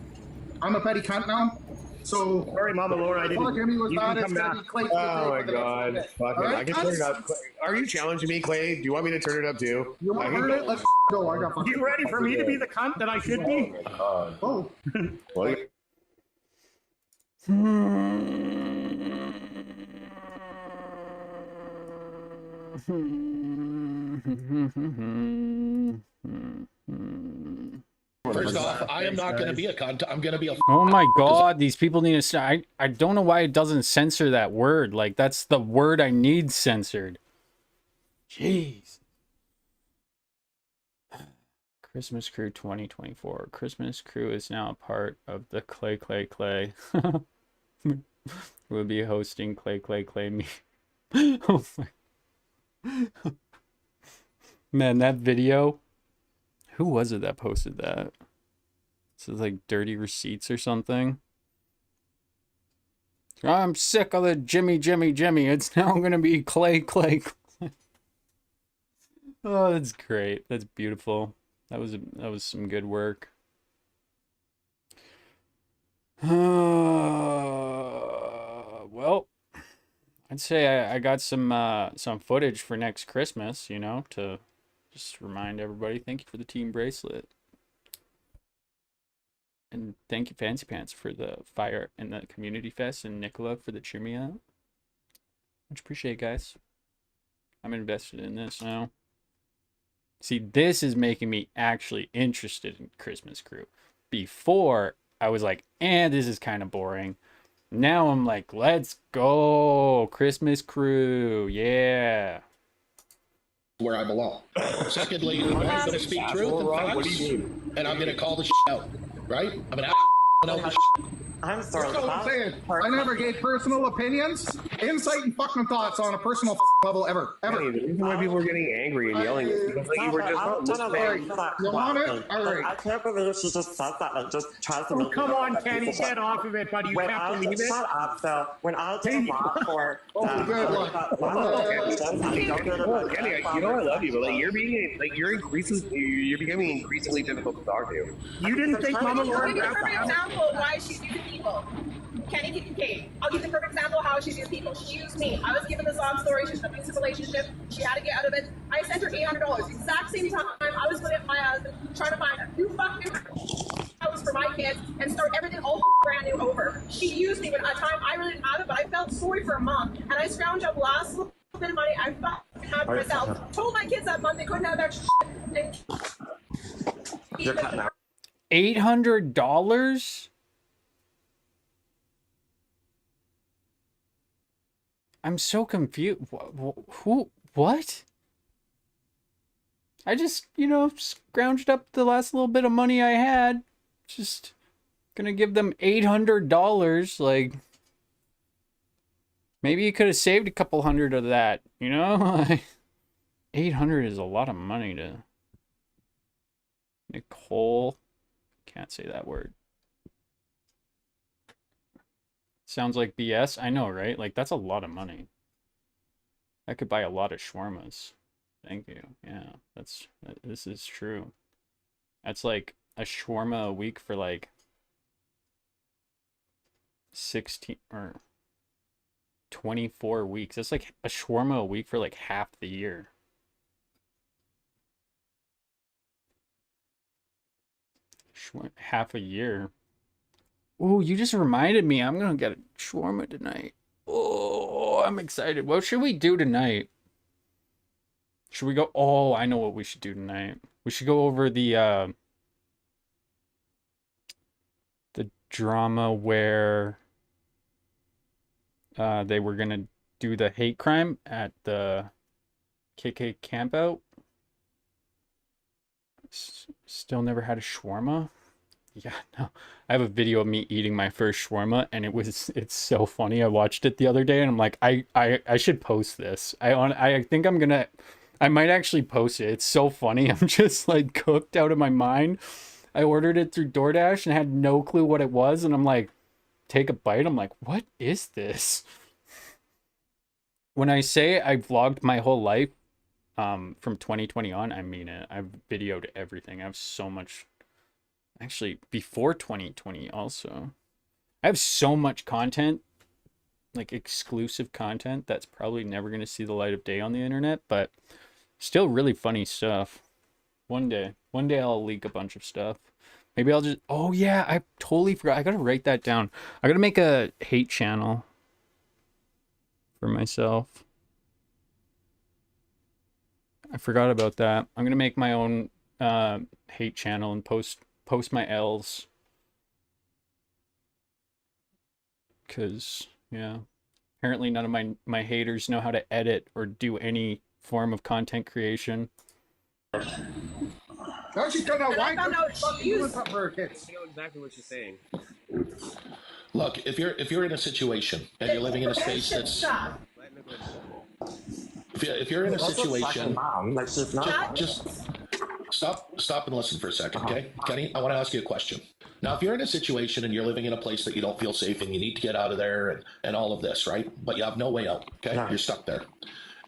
a petty cunt now. So
Sorry, Mama Laura, I didn't.
Jimmy was
You
bad.
can
It's
come
gonna
back.
be Clay.
Oh my god. Fuck it. I can turn it up. Are you challenging me, Clay? Do you want me to turn it up too?
You want heard it? Let's go. I got.
You ready for me to be the cunt that I should be?
Oh.
Well,
First off, I am not going to be a cunt. I'm going to be a.
Oh my god, these people need to. I don't know why it doesn't censor that word. Like, that's the word I need censored. Jeez. Christmas Crew 2024. Christmas Crew is now a part of the Clay. We'll be hosting Clay me. Oh my. Man, that video. Who was it that posted that? This is like dirty receipts or something. I'm sick of the Jimmy. It's now gonna be Clay. Oh, that's great. That's beautiful. That was some good work. Well, I'd say I got some footage for next Christmas, you know, to just remind everybody. Thank you for the team bracelet. And thank you, Fancy Pants, for the fire and the community fest, and Nicola for the cheer me out. Much appreciate, guys. I'm invested in this now. See, this is making me actually interested in Christmas Crew. Before, I was like, this is kind of boring. Now I'm like, let's go. Christmas Crew. Yeah.
Where I belong. Secondly, I'm going to speak truth and facts, and I'm going to call the out. Right? I'm going to out the
I'm sorry.
That's all I'm saying. I never gave personal opinions, insight, and fucking thoughts on a personal level ever.
the reason why people were getting angry and yelling is because like, you were just not listening.
You want it? All right.
I can't believe she just says that and just tries to make
Come
me
on,
look like
Kenny,
a piece of
get off of it, buddy. You
When
have to
I
leave it.
shut up, Phil. When I did law for
good luck.
Kenny, you know I love you, but like you're becoming increasingly difficult to talk to.
You didn't think Mama Laura
I'll give you a
got
perfect
that?
example of why she's using people. Kenny Kate. I'll give you a perfect example of how she's using people. She used me. I was given the sob story. She's in an abusive relationship. She had to get out of it. I sent her $800. Exact same time I was with my husband trying to find a new fucking house for my kids and start everything all brand new over. She used me, but at a time I really didn't have it, but I felt sorry for a mom. And I scrounged up last little bit of money I fucking had for myself. Told my kids that month they couldn't have their shit.
You're cutting out.
$800? I'm so confused. Who? What? I just, scrounged up the last little bit of money I had. Just gonna give them $800. Like, maybe you could have saved a couple hundred of that, you know? 800 is a lot of money to... Nicole. Can't say that word. Sounds like BS. I know, right? Like, that's a lot of money. I could buy a lot of shawarmas. Thank you. Yeah, this is true. That's like a shawarma a week for like 16 or 24 weeks. That's like a shawarma a week for like half the year. Half a year. Oh, you just reminded me. I'm gonna get a shawarma tonight. Oh, I'm excited. What should we do tonight? Should we go? Oh, I know what we should do tonight. We should go over the drama where they were gonna do the hate crime at the KK campout. Still never had a shawarma. Yeah, no. I have a video of me eating my first shawarma, and it's so funny. I watched it the other day, and I'm like, I should post this. I think I might actually post it. It's so funny. I'm just like cooked out of my mind. I ordered it through DoorDash and had no clue what it was, and I'm like, take a bite. I'm like, what is this? When I say I vlogged my whole life, from 2020 on, I mean it. I've videoed everything. I have so much. Actually, before 2020 also. I have so much content, like exclusive content, that's probably never going to see the light of day on the internet, but still really funny stuff. One day I'll leak a bunch of stuff. Maybe I'll just, oh yeah, I totally forgot. I got to write that down. I got to make a hate channel for myself. I forgot about that. I'm going to make my own hate channel and post my L's, because yeah, apparently none of my haters know how to edit or do any form of content creation.
No, she found out why fucking doing something for her kids.
I know exactly what you're saying.
Look, if you're in a situation and you're living in a space that's if you're in a situation, just stop and listen for a second, okay? Kenny, I want to ask you a question. Now, if you're in a situation and you're living in a place that you don't feel safe and you need to get out of there and all of this, right? But you have no way out, okay? You're stuck there.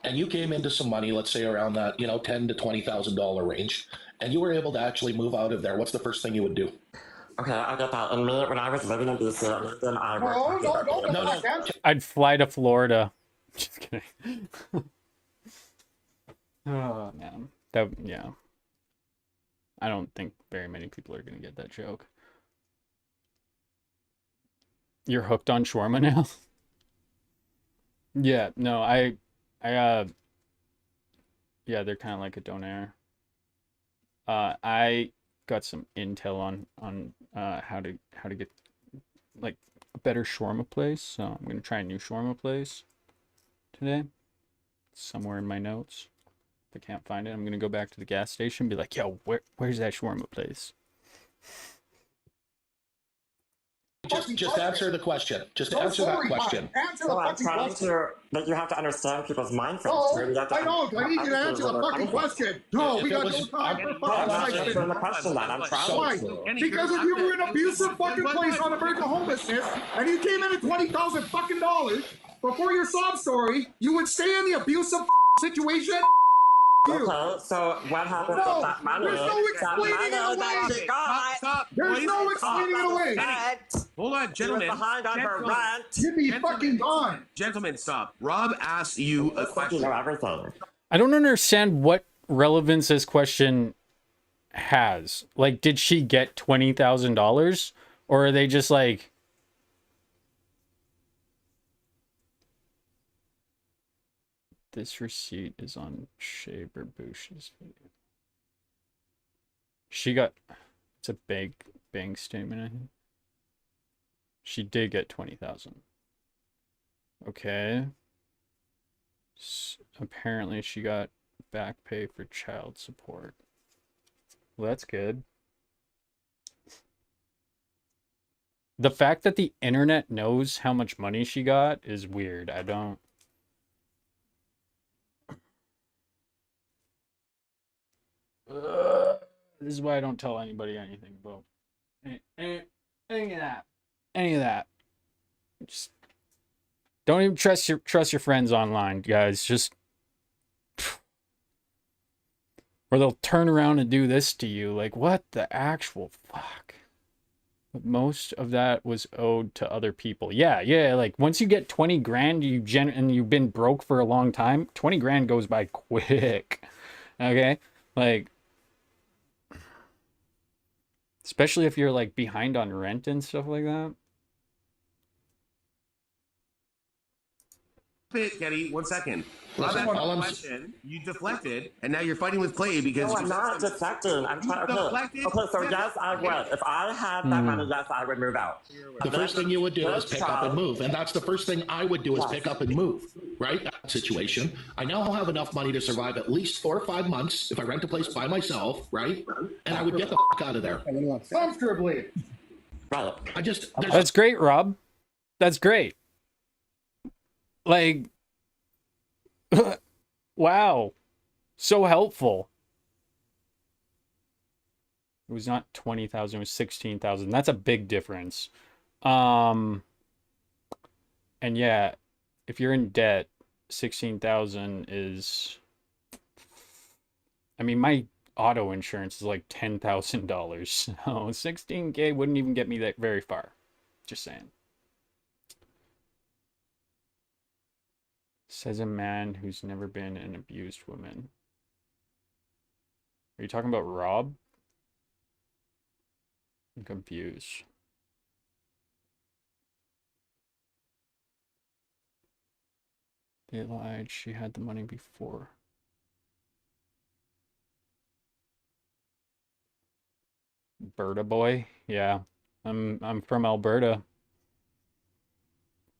And you came into some money, let's say around that, $10,000 to $20,000 range, and you were able to actually move out of there. What's the first thing you would do?
Okay, I get that. And me, when I was living in DC, then I worked.
No.
I'd fly to Florida. Just kidding. Oh man, yeah. I don't think very many people are gonna get that joke. You're hooked on shawarma now? Yeah, no, yeah, they're kind of like a donair. I got some intel on how to get like a better shawarma place, so I'm gonna try a new shawarma place today. Somewhere in my notes. If I can't find it, I'm gonna go back to the gas station and be like, yo, where's that shawarma place?
Just answer the question. Just answer that question.
Answer the fucking question.
But you have to understand people's mind frames.
No,
I
don't. I need you to answer the fucking question. No, we got no time for fucking
answering the question then. I'm trying to.
Because if you were in an abusive fucking place on the verge of homelessness and you came in at $20,000 fucking dollars before your sob story, you would stay in the abusive situation.
Okay, so what happened with that money?
There's no explaining it away.
Stop.
There's no explaining it away.
Hold on, gentlemen.
Behind on her rent.
You'd be fucking gone.
Gentlemen, stop. Rob asked you a question.
I don't understand what relevance this question has. Like, did she get $20,000, or are they just like? This receipt is on Shaver Bush's video. She got, it's a bank statement, I think. She did get 20,000. Okay. Apparently she got back pay for child support. Well, that's good. The fact that the internet knows how much money she got is weird. I don't. This is why I don't tell anybody anything about any of that. Just don't even trust your friends online, guys. Just or they'll turn around and do this to you. Like, what the actual fuck? But most of that was owed to other people. Yeah, like once you get 20 grand, and you've been broke for a long time, 20 grand goes by quick. Okay? Like, especially if you're like behind on rent and stuff like that.
Kenny, 1 second. Rob asked a question, you deflected, and now you're fighting with Clay because...
No, I'm not deflecting. I'm trying to... Okay, so yes, I would. If I had that money, yes, I would move out.
The first thing you would do is pick up and move. And that's the first thing I would do is pick up and move, right? That situation. I now have enough money to survive at least 4 or 5 months if I rent a place by myself, right? And I would get the fuck out of there.
Comfortably.
Right.
That's great, Rob. That's great. Like, wow. So helpful. It was not 20,000, it was 16,000. That's a big difference. And yeah, if you're in debt, 16,000 is, I mean, my auto insurance is like $10,000. So 16K wouldn't even get me that very far. Just saying. Says a man who's never been an abused woman. Are you talking about Rob? I'm confused. They lied. She had the money before. Alberta boy? Yeah. I'm from Alberta.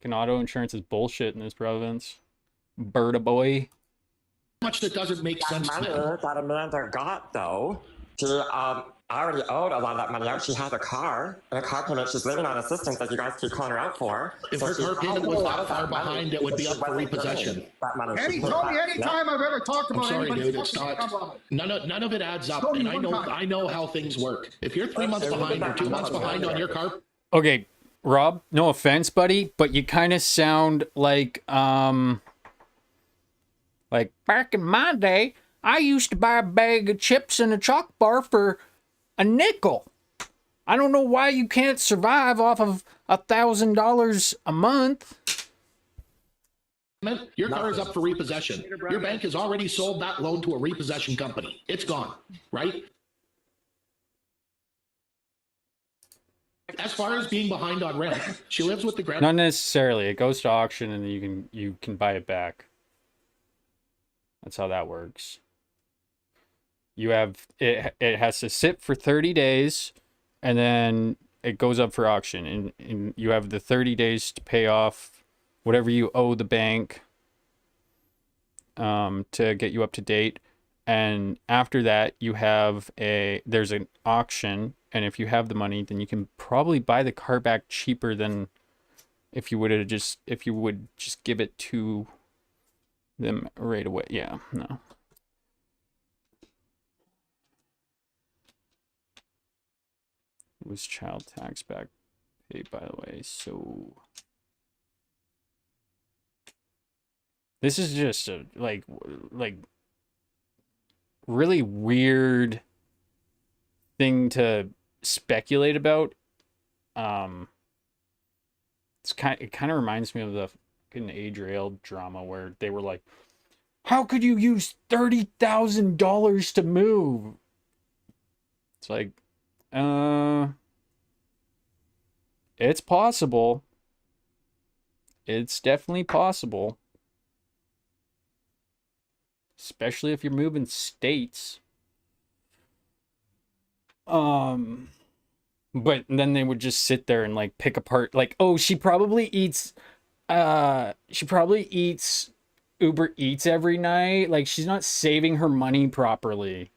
Auto insurance is bullshit in this province. Alberta boy.
Much that doesn't make sense.
Money that Amanda got though, she already owed a lot of that money out. She has a car, and a car payment. She's living on assistance that you guys keep calling her out for.
If her car payment was that far behind, it would be up for repossession.
Anytime I've ever talked about
anybody, dude, it's not. None of it adds up, and I know how things work. If you're 3 months behind or 2 months behind on your car.
Okay, Rob, no offense, buddy, but you kind of sound like back in my day, I used to buy a bag of chips and a chalk bar for a nickel. I don't know why you can't survive off of $1,000 a month.
Your car is up for repossession. Your bank has already sold that loan to a repossession company. It's gone, right? As far as being behind on rent, she lives with the grand.
Not necessarily. It goes to auction and then you can buy it back. That's how that works. You have it has to sit for 30 days and then it goes up for auction, and you have the 30 days to pay off whatever you owe the bank to get you up to date. And after that, there's an auction, and if you have the money, then you can probably buy the car back cheaper than if you would just give it to them right away. Yeah, no. It was child tax back paid, by the way, so this is just a like really weird thing to speculate about. It kind of reminds me of the fucking Age Rail drama where they were like, how could you use $30,000 to move? It's like, it's possible. It's definitely possible. Especially if you're moving states. But then they would just sit there and like pick apart, like, oh, she probably eats Uber Eats every night. Like, she's not saving her money properly.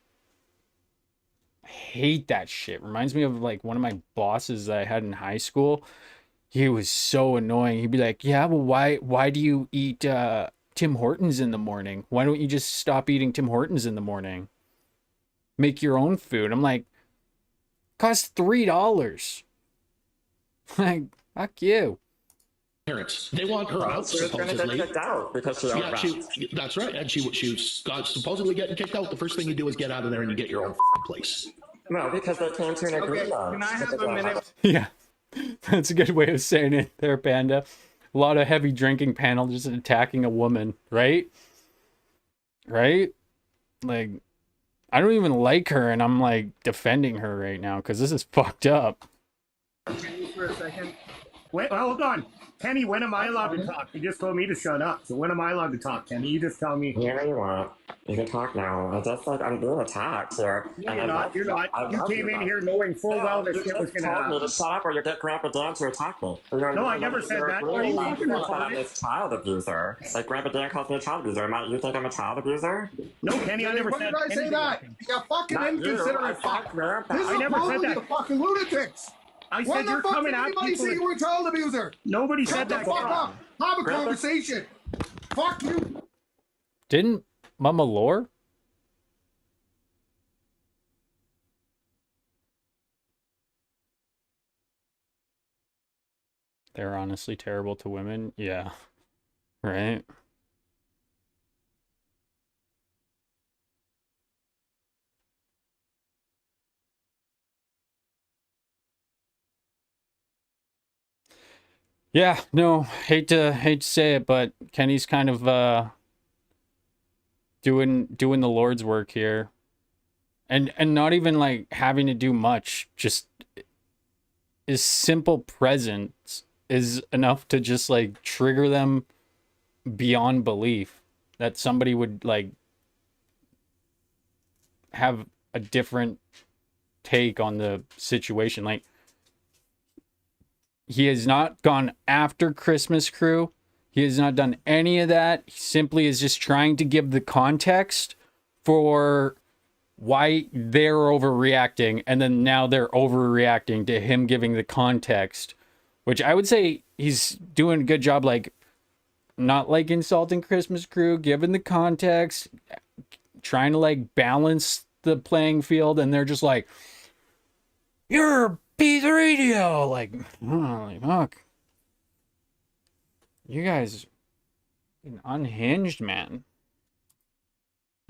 I hate that shit. Reminds me of like one of my bosses that I had in high school. He was so annoying. He'd be like, yeah, well, why do you eat Tim Hortons in the morning? Why don't you just stop eating Tim Hortons in the morning? Make your own food. I'm like, costs $3. Like, fuck you.
parents. They want her out,
She was going to get
supposedly.
kicked out because she
Yeah,
overreacted.
that's right. And she got supposedly getting kicked out. The first thing you do is get out of there and you get your own place.
No, because they came to an agreement.
Can I have a minute?
Yeah, that's a good way of saying it there, Panda. A lot of heavy drinking panel just attacking a woman, right? Right? Like, I don't even like her, and I'm like defending her right now because this is fucked up.
For a second. Wait, hold on. Kenny, when am I allowed to talk? You just told me to shut up. So when am I allowed to talk, Kenny? You just tell me.
Yeah, you want. You can talk now. I just like I'm being attacked here.
No, you're not. You're not. You came in here knowing full well this shit was going to happen.
You just shut up or you get Grandpa Dan to attack me.
No, I never said that. Are you fucking
I'm a child abuser. Like Grandpa Dan calls me a child abuser. You think I'm a child abuser?
No, Kenny, I never said
When did I say that? You fucking inconsiderate fuck. This
I
is
never said that.
You fucking lunatics.
I
When
said
the
you're
fuck
coming
did
at
anybody
people.
say you were a child abuser?
Nobody said
Shut the
that.
fuck up. Have a conversation. Fuck you.
Didn't Mama Lore? They're honestly terrible to women. Yeah. Right? Yeah, no, hate to say it, but Kenny's kind of doing the Lord's work here. And not even like having to do much, just his simple presence is enough to just like trigger them beyond belief that somebody would like have a different take on the situation. Like, he has not gone after Christmas Crew. He has not done any of that. He simply is just trying to give the context for why they're overreacting, and then now they're overreacting to him giving the context, which I would say he's doing a good job, like not like insulting Christmas Crew, giving the context, trying to like balance the playing field, and they're just like, you're a piece of radio, like, holy fuck. You guys unhinged, man.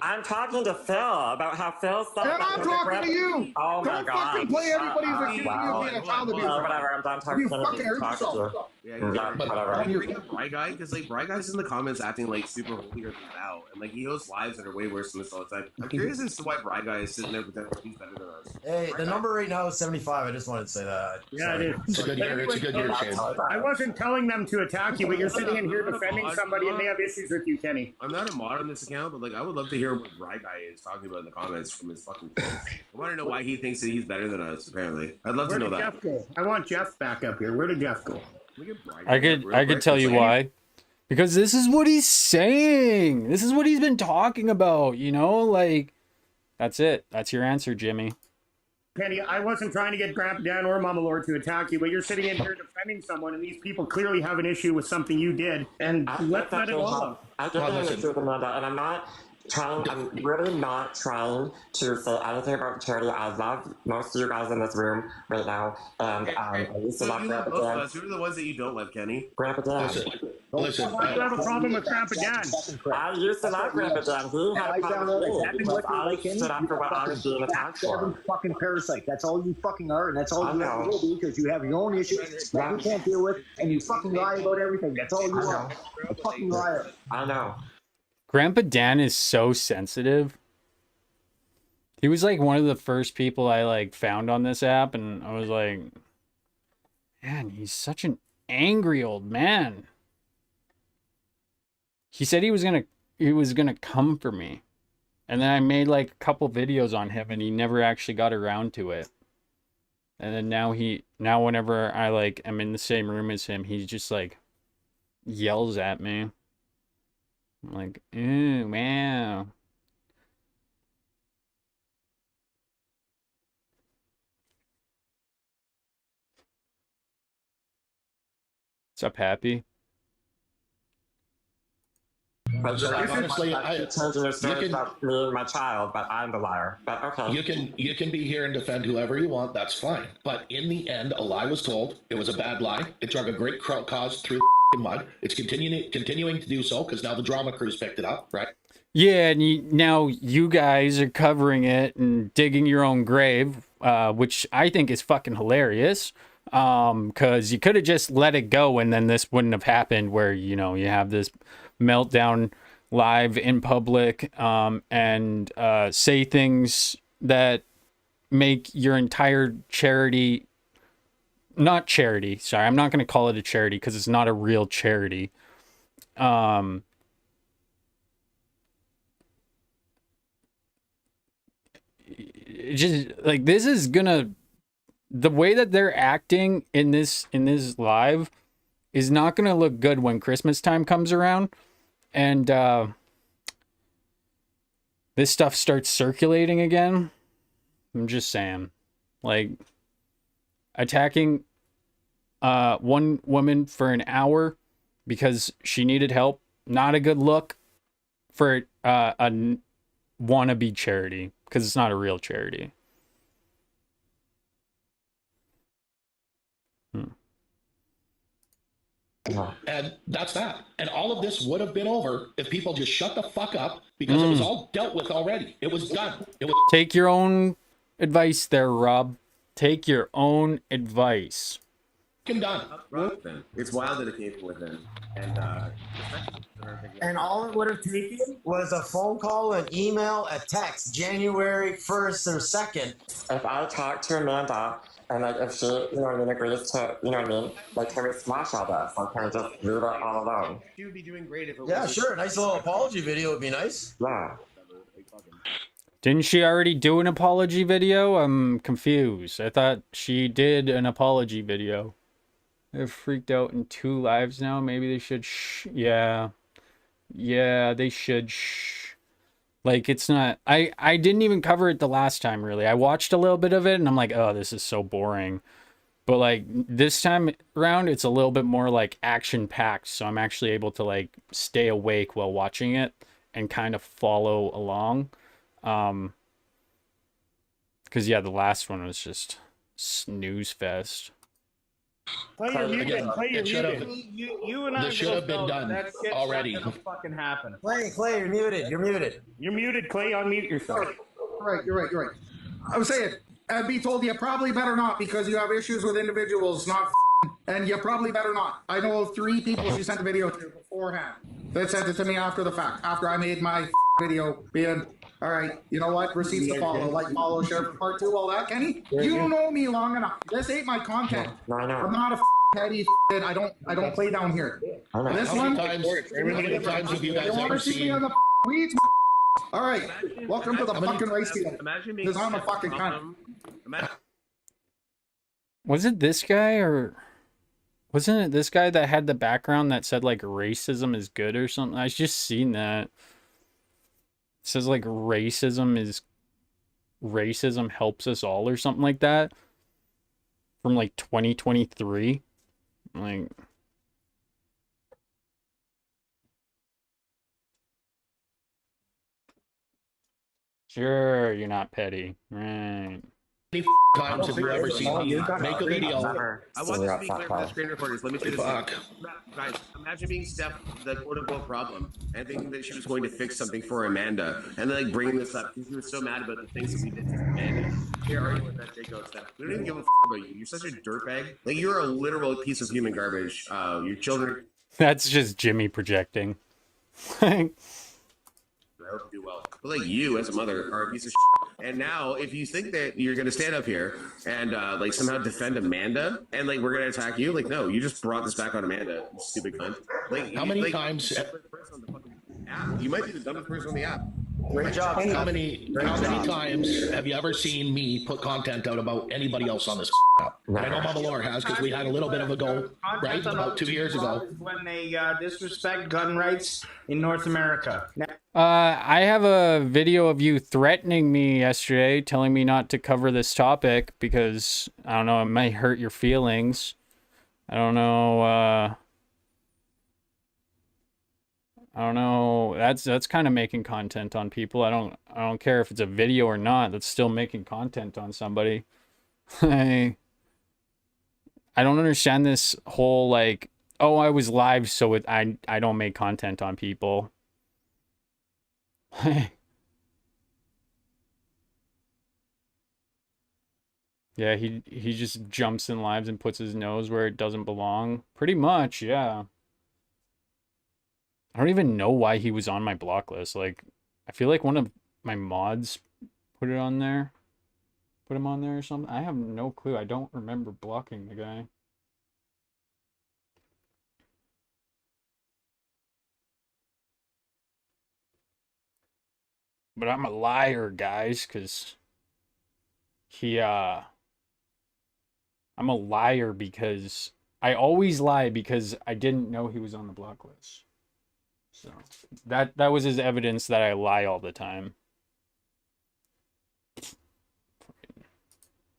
I'm talking to Phil about how Phil said.
And I'm talking to you.
Oh my
Don't
god.
fucking play everybody who's accusing you of being a child abuser.
Whatever, I'm done talking
You
to you.
fucking hurt
Talk to
yourself.
you.
Yeah,
Whatever.
you bring up Bry Guy because like Bry Guy's in the comments acting like super holier than thou, and like he hosts lives that are way worse than this all the time. I'm curious as to why Bry Guy is sitting there pretending he's better than us.
Hey, the number right now is 75. I just wanted to say that.
Yeah, it is.
It's a good year. It's a good year, Shane.
I wasn't telling them to attack you, but you're sitting in here defending somebody and they have issues with you, Kenny.
I'm not a mod on this account, but like I would love to hear what Bry Guy is talking about in the comments from his fucking face. I want to know why he thinks that he's better than us. Apparently, I'd love
Where
to know
did
that.
Jeff go? I want Jeff back up here. Where did Jeff go?
I could tell you why. Because this is what he's saying. This is what he's been talking about, you know? Like, that's it. That's your answer, Jimmy.
Penny, I wasn't trying to get Grandpa Dan or Mama Lord to attack you, but you're sitting in here defending someone, and these people clearly have an issue with something you did, and let's let it all.
I get the issue with Amanda, and I'm really not trying to say anything about the charity. I love most of you guys in this room right now, and I used to love Grandpa Dan.
Who are the ones that you don't love, Kenny?
Grandpa Dan.
Listen.
Why do you have a problem with Grandpa Dan?
I used to love Grandpa Dan. He had a problem with me because I stood up for what I was being attacked for.
Fucking parasite. That's all you fucking are, and that's all you ever will be because you have your own issues that you can't deal with, and you fucking lie about everything. That's all you are. A fucking liar.
I know.
Grandpa Dan is so sensitive. He was like one of the first people I like found on this app, and I was like, man, he's such an angry old man. He said he was gonna come for me. And then I made like a couple videos on him, and he never actually got around to it. And then now whenever I like am in the same room as him, he just like yells at me. I'm like, ooh, wow. What's up, Happy?
Honestly,
changing your story about me and my child, but I'm the liar. But okay.
You can be here and defend whoever you want. That's fine. But in the end, a lie was told. It was a bad lie. It drug a great cause through mud. It's continuing to do so because now the drama crew's picked it up, right?
Yeah, and now you guys are covering it and digging your own grave, which I think is fucking hilarious. Because you could have just let it go and then this wouldn't have happened where, you know, you have this meltdown live in public, and say things that make your entire charity, not charity, sorry, I'm not going to call it a charity because it's not a real charity. Just like this is gonna, the way that they're acting in this live is not gonna look good when Christmas time comes around, and this stuff starts circulating again. I'm just saying, like, attacking one woman for an hour because she needed help, not a good look for a wannabe charity, because it's not a real charity.
And that's that. And all of this would have been over if people just shut the fuck up because it was all dealt with already. It was done. It was.
Take your own advice there, Rob. Take your own advice.
Done.
It's wild that it came from within.
And all it would have taken was a phone call, an email, a text, January 1st or 2nd.
If I talk to Amanda and like if she, you know what I mean, agrees to, you know what I mean, like can we smash all this? Like can we just leave it all alone?
She would be doing great if it
Yeah,
was.
sure. A nice little apology video would be nice.
Yeah.
Didn't she already do an apology video? I'm confused. I thought she did an apology video. They're freaked out in 2 lives now. Maybe they should yeah. Yeah, they should Like, it's not... I didn't even cover it the last time, really. I watched a little bit of it, and I'm like, oh, this is so boring. But, like, this time around, it's a little bit more, like, action-packed. So I'm actually able to, like, stay awake while watching it and kind of follow along. Because, yeah, the last one was just snooze fest.
Play your muted. Play your muted.
You and I
This should have been done
that shit's
already.
not gonna fucking happen.
Clay, you're muted. You're muted.
You're muted, Clay. Unmute yourself.
You're right. I was saying, I'd be told you probably better not because you have issues with individuals, not and you probably better not. I know 3 people she sent a video to beforehand that sent it to me after the fact, after I made my video being, all right, you know what, receipts to follow, like follow, share for part 2, all that, Kenny. You know me long enough. This ain't my content. I'm not a petty I don't play down here. This
How
one,
many times have you guys ever seen?
on the weeds? All right, welcome to the fucking race field. Because I'm a fucking cunt.
Was it this guy, or... Wasn't it this guy that had the background that said, like, racism is good or something? I just seen that. It says, like, racism helps us all or something like that. From, like, 2023. Like... Sure, you're not petty. Right.
How many times have you ever seen me make a video?
I want this to be clear for the screen recorders. Let me say this. Guys, imagine being Steph, the quote-unquote problem, and thinking that she was going to fix something for Amanda, and then like bringing this up because you were so mad about the things that we did to Amanda. Here, arguing with that Jacob Steph. We don't even give a about you. You're such a dirtbag. Like, you're a literal piece of human garbage. Your children...
That's just Jimmy projecting.
I hope you do well. But like, you as a mother are a piece of shit. And now if you think that you're gonna stand up here and like somehow defend Amanda and like we're gonna attack you, like, no, you just brought this back on Amanda, you stupid cunt. Like,
how many times
you might be the dumbest person on the app.
Great job.
How many times have you ever seen me put content out about anybody else on this app? I know Mama Laura has because we had a little bit of a go, right, about 2 years ago.
When they disrespect gun rights in North America.
I have a video of you threatening me yesterday, telling me not to cover this topic because, I don't know, it might hurt your feelings. I don't know, that's kind of making content on people. I don't care if it's a video or not. That's still making content on somebody. I don't understand this whole, like, Oh, I was live, so I don't make content on people. Yeah, he just jumps in lives and puts his nose where it doesn't belong. Pretty much, yeah. I don't even know why he was on my block list. Like, I feel like one of my mods put it on there. Put him on there or something. I have no clue. I don't remember blocking the guy. But I'm a liar, guys, because I'm a liar because I always lie because I didn't know he was on the block list. So that was his evidence that I lie all the time.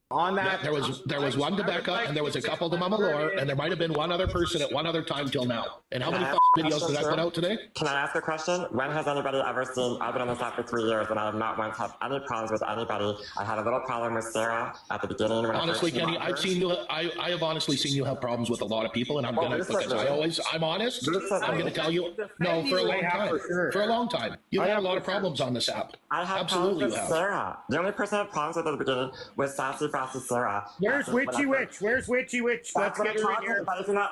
On that, there was one to Becca, and there was a couple to Mama Laura, and there might have been one other person at one other time till now. And how many videos did I put out today?
Can I ask a question? When has anybody ever seen, I've been on this app for 3 years, and I have not once had any problems with anybody. I had a little problem with Sarah at the beginning. When
honestly, Kenny, I've seen you, I have honestly seen you have problems with a lot of people, and I'm gonna, because I'm honest, I'm gonna tell you, no, for a long time. For a long time. You've had a lot of problems on this app.
I have
Absolutely
problems with Sarah. The only person I had problems with at the beginning was Sassy Sarah.
Where's Witchy Witch? Where's Witchy Witch? Let's get her in here.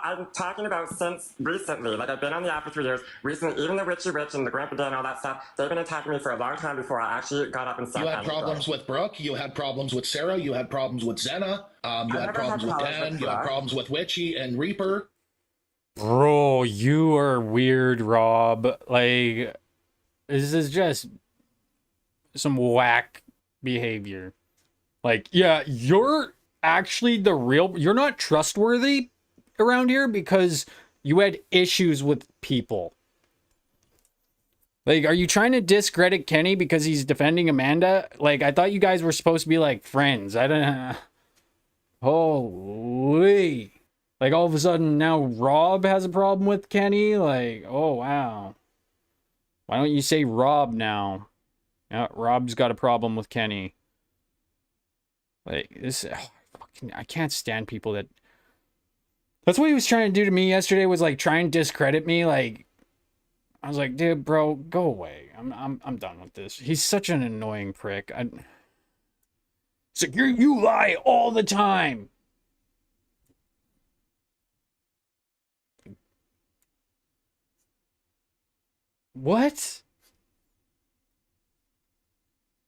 I'm talking about since recently. Like, I've been on the app for 3 years. Recently, even the Witchy Witch and the Grandpa Dan and all that stuff, they've been attacking me for a long time before I actually got up and said
You had problems with Brooke. You had problems with Sarah. You had problems with Zena. You had problems with Dan. You had problems with Witchy and Reaper.
Bro, you are weird, Rob. Like, this is just some whack behavior. Like, yeah, you're actually the real... You're not trustworthy around here because you had issues with people. Like, are you trying to discredit Kenny because he's defending Amanda? Like, I thought you guys were supposed to be, like, friends. I don't know. Holy. Like, all of a sudden, now Rob has a problem with Kenny? Like, oh, wow. Why don't you say Rob now? Yeah, Rob's got a problem with Kenny. Like, this... I can't stand people that... That's what he was trying to do to me yesterday, was, like, try and discredit me. Like, I was like, dude, bro, go away. I'm done with this. He's such an annoying prick. It's like, you lie all the time. What?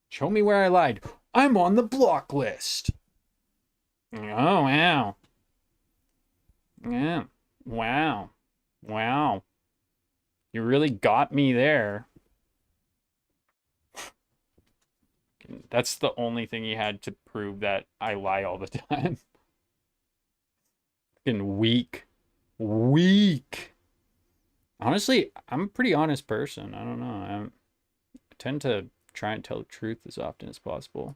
Show me where I lied. I'm on the block list. Oh, wow. Yeah. Wow. Wow. You really got me there. That's the only thing he had to prove that I lie all the time. Fucking weak. Weak. Honestly, I'm a pretty honest person. I don't know. I tend to try and tell the truth as often as possible.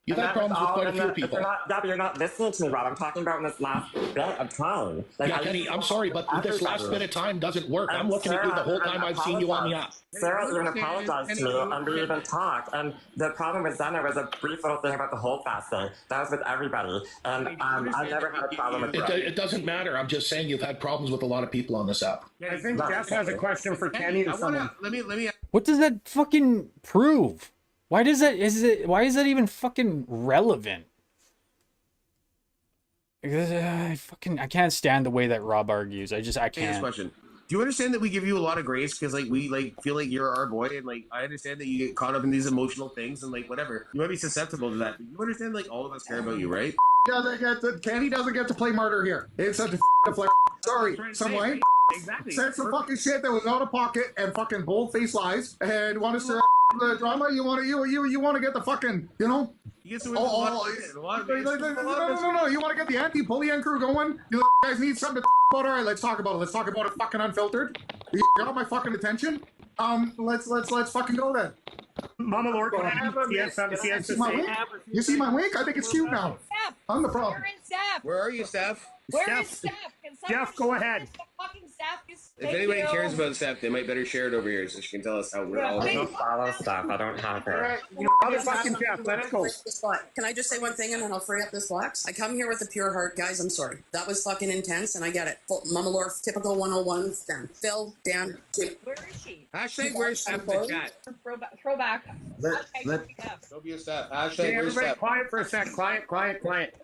You've had problems with quite a few people.
You're not listening to me, Rob. I'm talking about in this last bit of time. Like,
yeah, Kenny, I'm sorry, but this last bit of time doesn't work. I'm looking at you the whole time I've seen you on the app.
Sarah even apologized to me, and we even talked. And the problem with Zena was a brief little thing about the whole fast thing. That was with everybody. And I never had a problem with
it. Doesn't matter. I'm just saying you've had problems with a lot of people on this app.
I think Jeff has a question for Kenny.
Let me.
What does that fucking prove? Why is that even fucking relevant? I can't stand the way that Rob argues. I can't.
This question. Do you understand that we give you a lot of grace because we feel like you're our boy, and I understand that you get caught up in these emotional things and whatever. You might be susceptible to that. But you understand all of us care about you, right?
Kenny doesn't get to play martyr here. It's such a sorry, some way.
Exactly.
Said some fucking shit that was out of pocket and fucking bold-faced lies and want to the drama. You want to get the fucking, you know.
You get
no. You want to get the anti-Pullian crew going. You guys need something to about. All right, let's talk about it. Let's talk about it fucking unfiltered. You got my fucking attention. Let's fucking go then.
Mama Lord, can I have a
You see my wink? I think it's cute now.
Steph,
I'm the problem.
Where are you, Steph?
Where is Steph?
Jeff, go ahead.
Fucking Steph
If anybody cares about Steph, they might better share it over here so she can tell us how we're all
I
doing.
don't follow stuff. I don't have her.
Motherfucking Jeff, let's go.
Can I just say one thing and then I'll free up this box? I come here with a pure heart, guys. I'm sorry. That was fucking intense, and I get it. Mama Laura, typical 101. Dan, Phil, Dan, Jim.
Where is she?
Hashtag where's Steph in the chat.
Throwback.
Don't be a Steph.
Hey,
Hashtag where's
everybody,
Steph.
quiet for a sec. Quiet.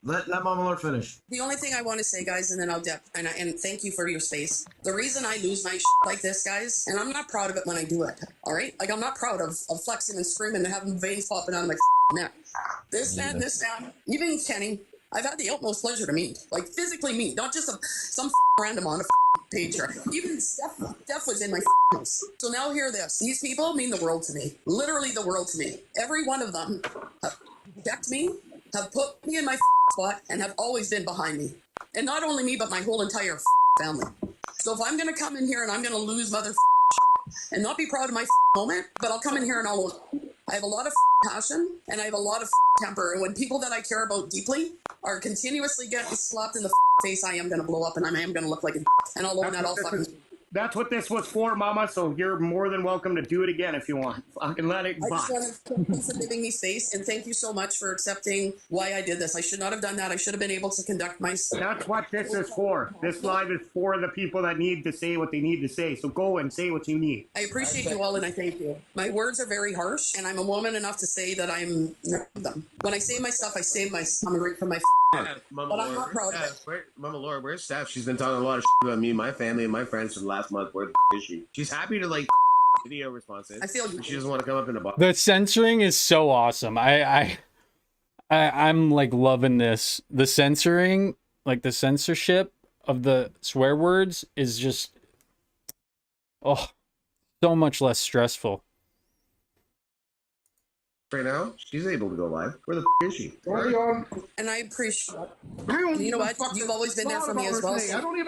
Let Mama Lord finish.
The only thing I want to say, guys, and then I'll dip, and thank you for your space. The reason I lose my like this, guys, and I'm not proud of it when I do it, all right? Like, I'm not proud of flexing and screaming and having veins popping out of my neck. This man, even Kenny, I've had the utmost pleasure to meet. Like, physically meet, not just some random on a page. Even Steph was in my house. So now hear this. These people mean the world to me. Literally the world to me. Every one of them have checked me, have put me in my spot, and have always been behind me. And not only me, but my whole entire family. So if I'm going to come in here and I'm going to lose mother and not be proud of my moment, but I'll come in here and I have a lot of passion and I have a lot of temper. And when people that I care about deeply are continuously getting slapped in the face, I am going to blow up and I am going to look like and I'll own that all fucking.
That's what this was for, Mama, so you're more than welcome to do it again if you want. Fucking let it
I
buy.
just want to thank you for giving me space, and thank you so much for accepting why I did this. I should not have done that. I should have been able to conduct myself.
That's what this is for. This live is for the people that need to say what they need to say. So go and say what you need.
I appreciate you all, and I thank you. My words are very harsh, and I'm a woman enough to say that I'm them. When I say my stuff, I say my coming right from my heart.
Mama
But I'm
Laura,
not proud of it.
Mama Laura, where's Steph? She's been talking a lot of about me, my family, and my friends for the last month. Where the is she? She's happy to like video responses.
I feel
but she doesn't want to come up in a box.
The censoring is so awesome. I'm like loving this. The censoring, like the censorship of the swear words is just so much less stressful.
Right now, she's able to go live. Where the is she?
And I appreciate it. You know what? You've always been there for me as well.
I don't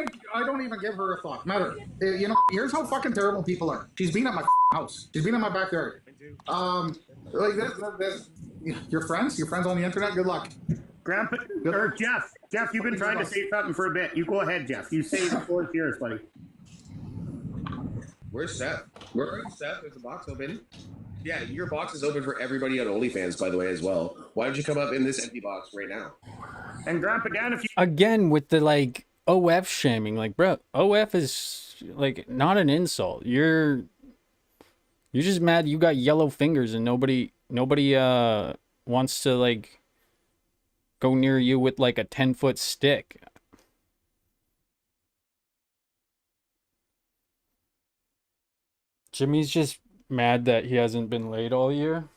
even give her a thought. Matter. You know, here's how fucking terrible people are. She's been at my house. She's been in my backyard. Like this. Your friends on the internet. Good luck.
Grandpa or Jeff, you've been trying to say something for a bit. You go ahead, Jeff. You say the floor is yours, buddy.
Where's Steph? Where's Steph? There's a box open. Yeah, your box is open for everybody on OnlyFans, by the way, as well. Why don't you come up in this empty box right now?
And Grandpa Dan, if you
Again with the like OF shaming, like bro, OF is like not an insult. You're just mad you got yellow fingers and nobody wants to like go near you with like a 10-foot stick. Jimmy's just mad that he hasn't been laid all year.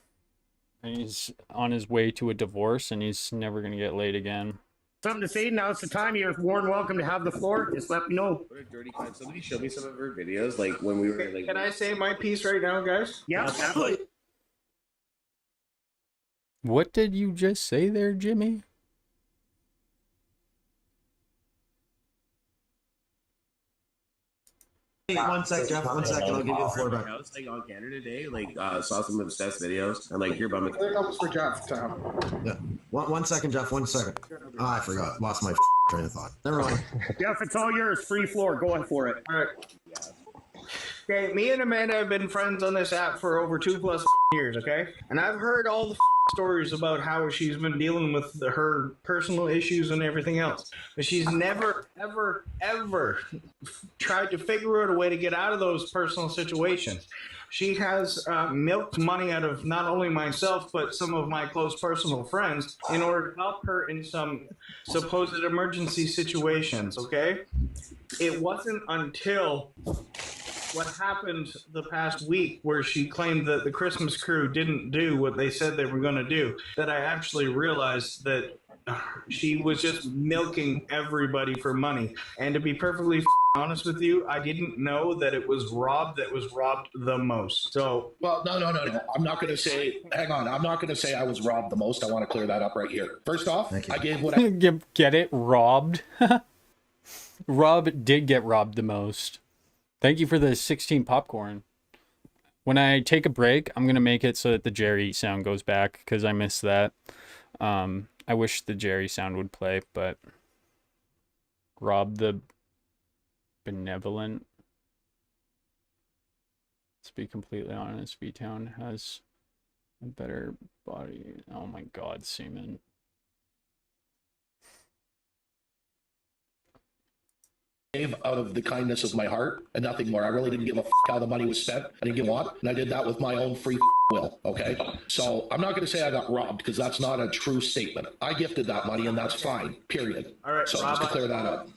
And he's on his way to a divorce and he's never going to get laid again.
something to say, now it's the time. You're more than welcome to have the floor. Just let me know.
What a dirty cunt. Somebody showed me some of her videos, like when we were like.
Can I say my piece right now, guys?
Yeah, absolutely.
What did you just say there, Jimmy?
Hey, 1 sec, Jeff. 1 second. I'll give you the floor back.
I was like on Canada Day, like saw some of Steph's videos, and like you're bumming.
That was for Jeff.
Yeah. 1 second, Jeff. 1 second. Oh, I forgot. Lost my train of thought. Never mind.
Jeff, it's all yours. Free floor. Go in for it.
All right. Okay, me and Amanda have been friends on this app for over 2+ years, okay? And I've heard all the stories about how she's been dealing with her personal issues and everything else. But she's never, ever, ever tried to figure out a way to get out of those personal situations. She has milked money out of not only myself, but some of my close personal friends in order to help her in some supposed emergency situations, okay? It wasn't until what happened the past week where she claimed that the Christmas crew didn't do what they said they were going to do that I actually realized that she was just milking everybody for money. And to be perfectly honest with you, I didn't know that it was Rob that was robbed the most. So,
well, no. I'm not going to say, hang on. I'm not going to say I was robbed the most. I want to clear that up right here. First off, I gave what I...
Get it? Robbed? Rob did get robbed the most. Thank you for the 16 popcorn. When I take a break, I'm going to make it so that the Jerry sound goes back because I missed that. I wish the Jerry sound would play, but Rob the Benevolent. Let's be completely honest. V-Town has a better body. Oh my god, semen.
Out of the kindness of my heart and nothing more. I really didn't give a how the money was spent. I didn't give a what, and I did that with my own free will. Okay, so I'm not going to say I got robbed because that's not a true statement. I gifted that money, and that's fine. Period.
All right,
so just to clear that up.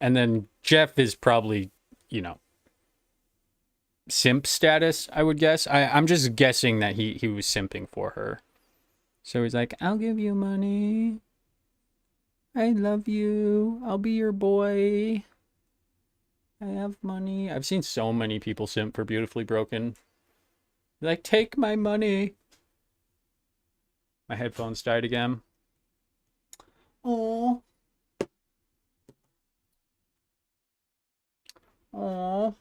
And then Jeff is probably, you know, simp status, I would guess. I'm just guessing that he was simping for her. So he's like, I'll give you money. I love you. I'll be your boy. I have money. I've seen so many people simp for Beautifully Broken. Like, take my money. My headphones died again. Oh. Oh.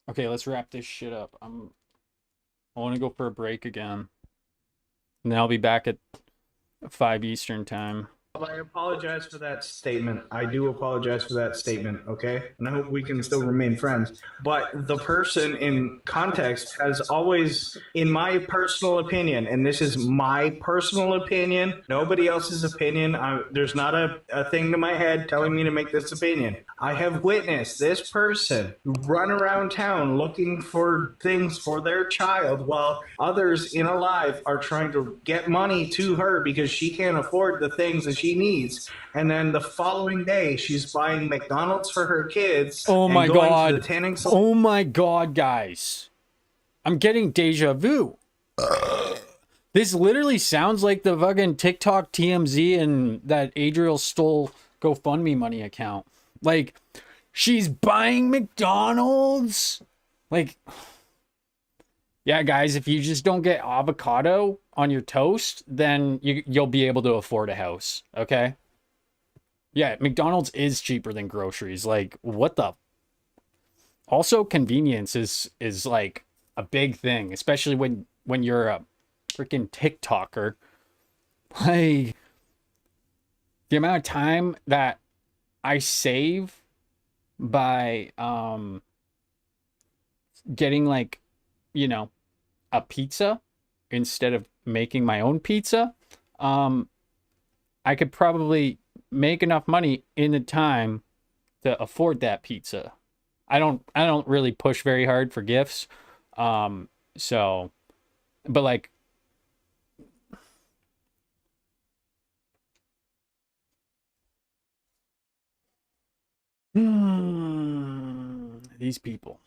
Okay, let's wrap this shit up. I want to go for a break again. And then I'll be back at 5 Eastern time.
I apologize for that statement. I do apologize for that statement, okay? And I hope we can still remain friends. But the person in context has always, in my personal opinion, and this is my personal opinion, nobody else's opinion, there's not a thing to my head telling me to make this opinion. I have witnessed this person run around town looking for things for their child while others in a life are trying to get money to her because she can't afford the things that she needs. And then the following day, she's buying McDonald's for her kids.
Oh my
and going
god.
To the tanning salon.
Oh my god, guys. I'm getting deja vu. This literally sounds like the fucking TikTok TMZ and that Adriel stole GoFundMe money account. Like, she's buying McDonald's? Like, yeah, guys, if you just don't get avocado on your toast, then you'll be able to afford a house, okay? Yeah, McDonald's is cheaper than groceries. Like, what the... Also, convenience is like a big thing, especially when you're a freaking TikToker. Like, the amount of time that I save by getting, like, you know, a pizza instead of making my own pizza, I could probably make enough money in the time to afford that pizza. I don't really push very hard for gifts. So, but like, these people.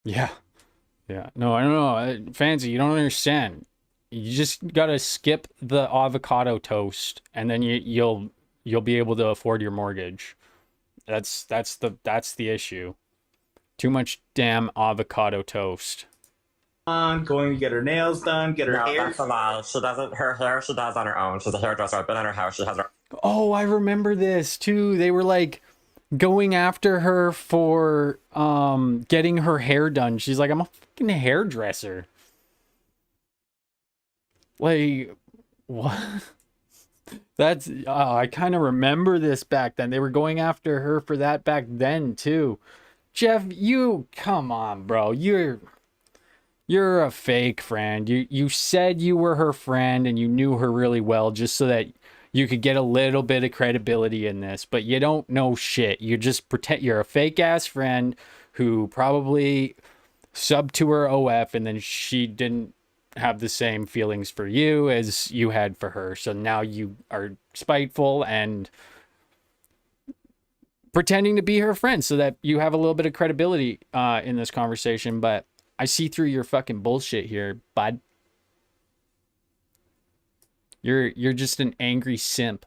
Yeah. No, I don't know. Fancy, you don't understand. You just gotta skip the avocado toast, and then you'll be able to afford your mortgage. That's the issue. Too much damn avocado toast.
Going to get her nails done, get her hair.
That's a lie. She doesn't. Her hair she does on her own. She's a hairdresser. I've been in her house. She has her.
Oh, I remember this too. They were like going after her for getting her hair done. She's like, I'm a fucking hairdresser. Like, what? That's I kind of remember this back then. They were going after her for that back then too. Jeff, you come on, bro. You're a fake friend. You said you were her friend and you knew her really well just so that you could get a little bit of credibility in this, but you don't know shit. You just pretend you're a fake ass friend who probably subbed to her OF and then she didn't have the same feelings for you as you had for her. So now you are spiteful and pretending to be her friend so that you have a little bit of credibility in this conversation. But I see through your fucking bullshit here, bud. You're just an angry simp.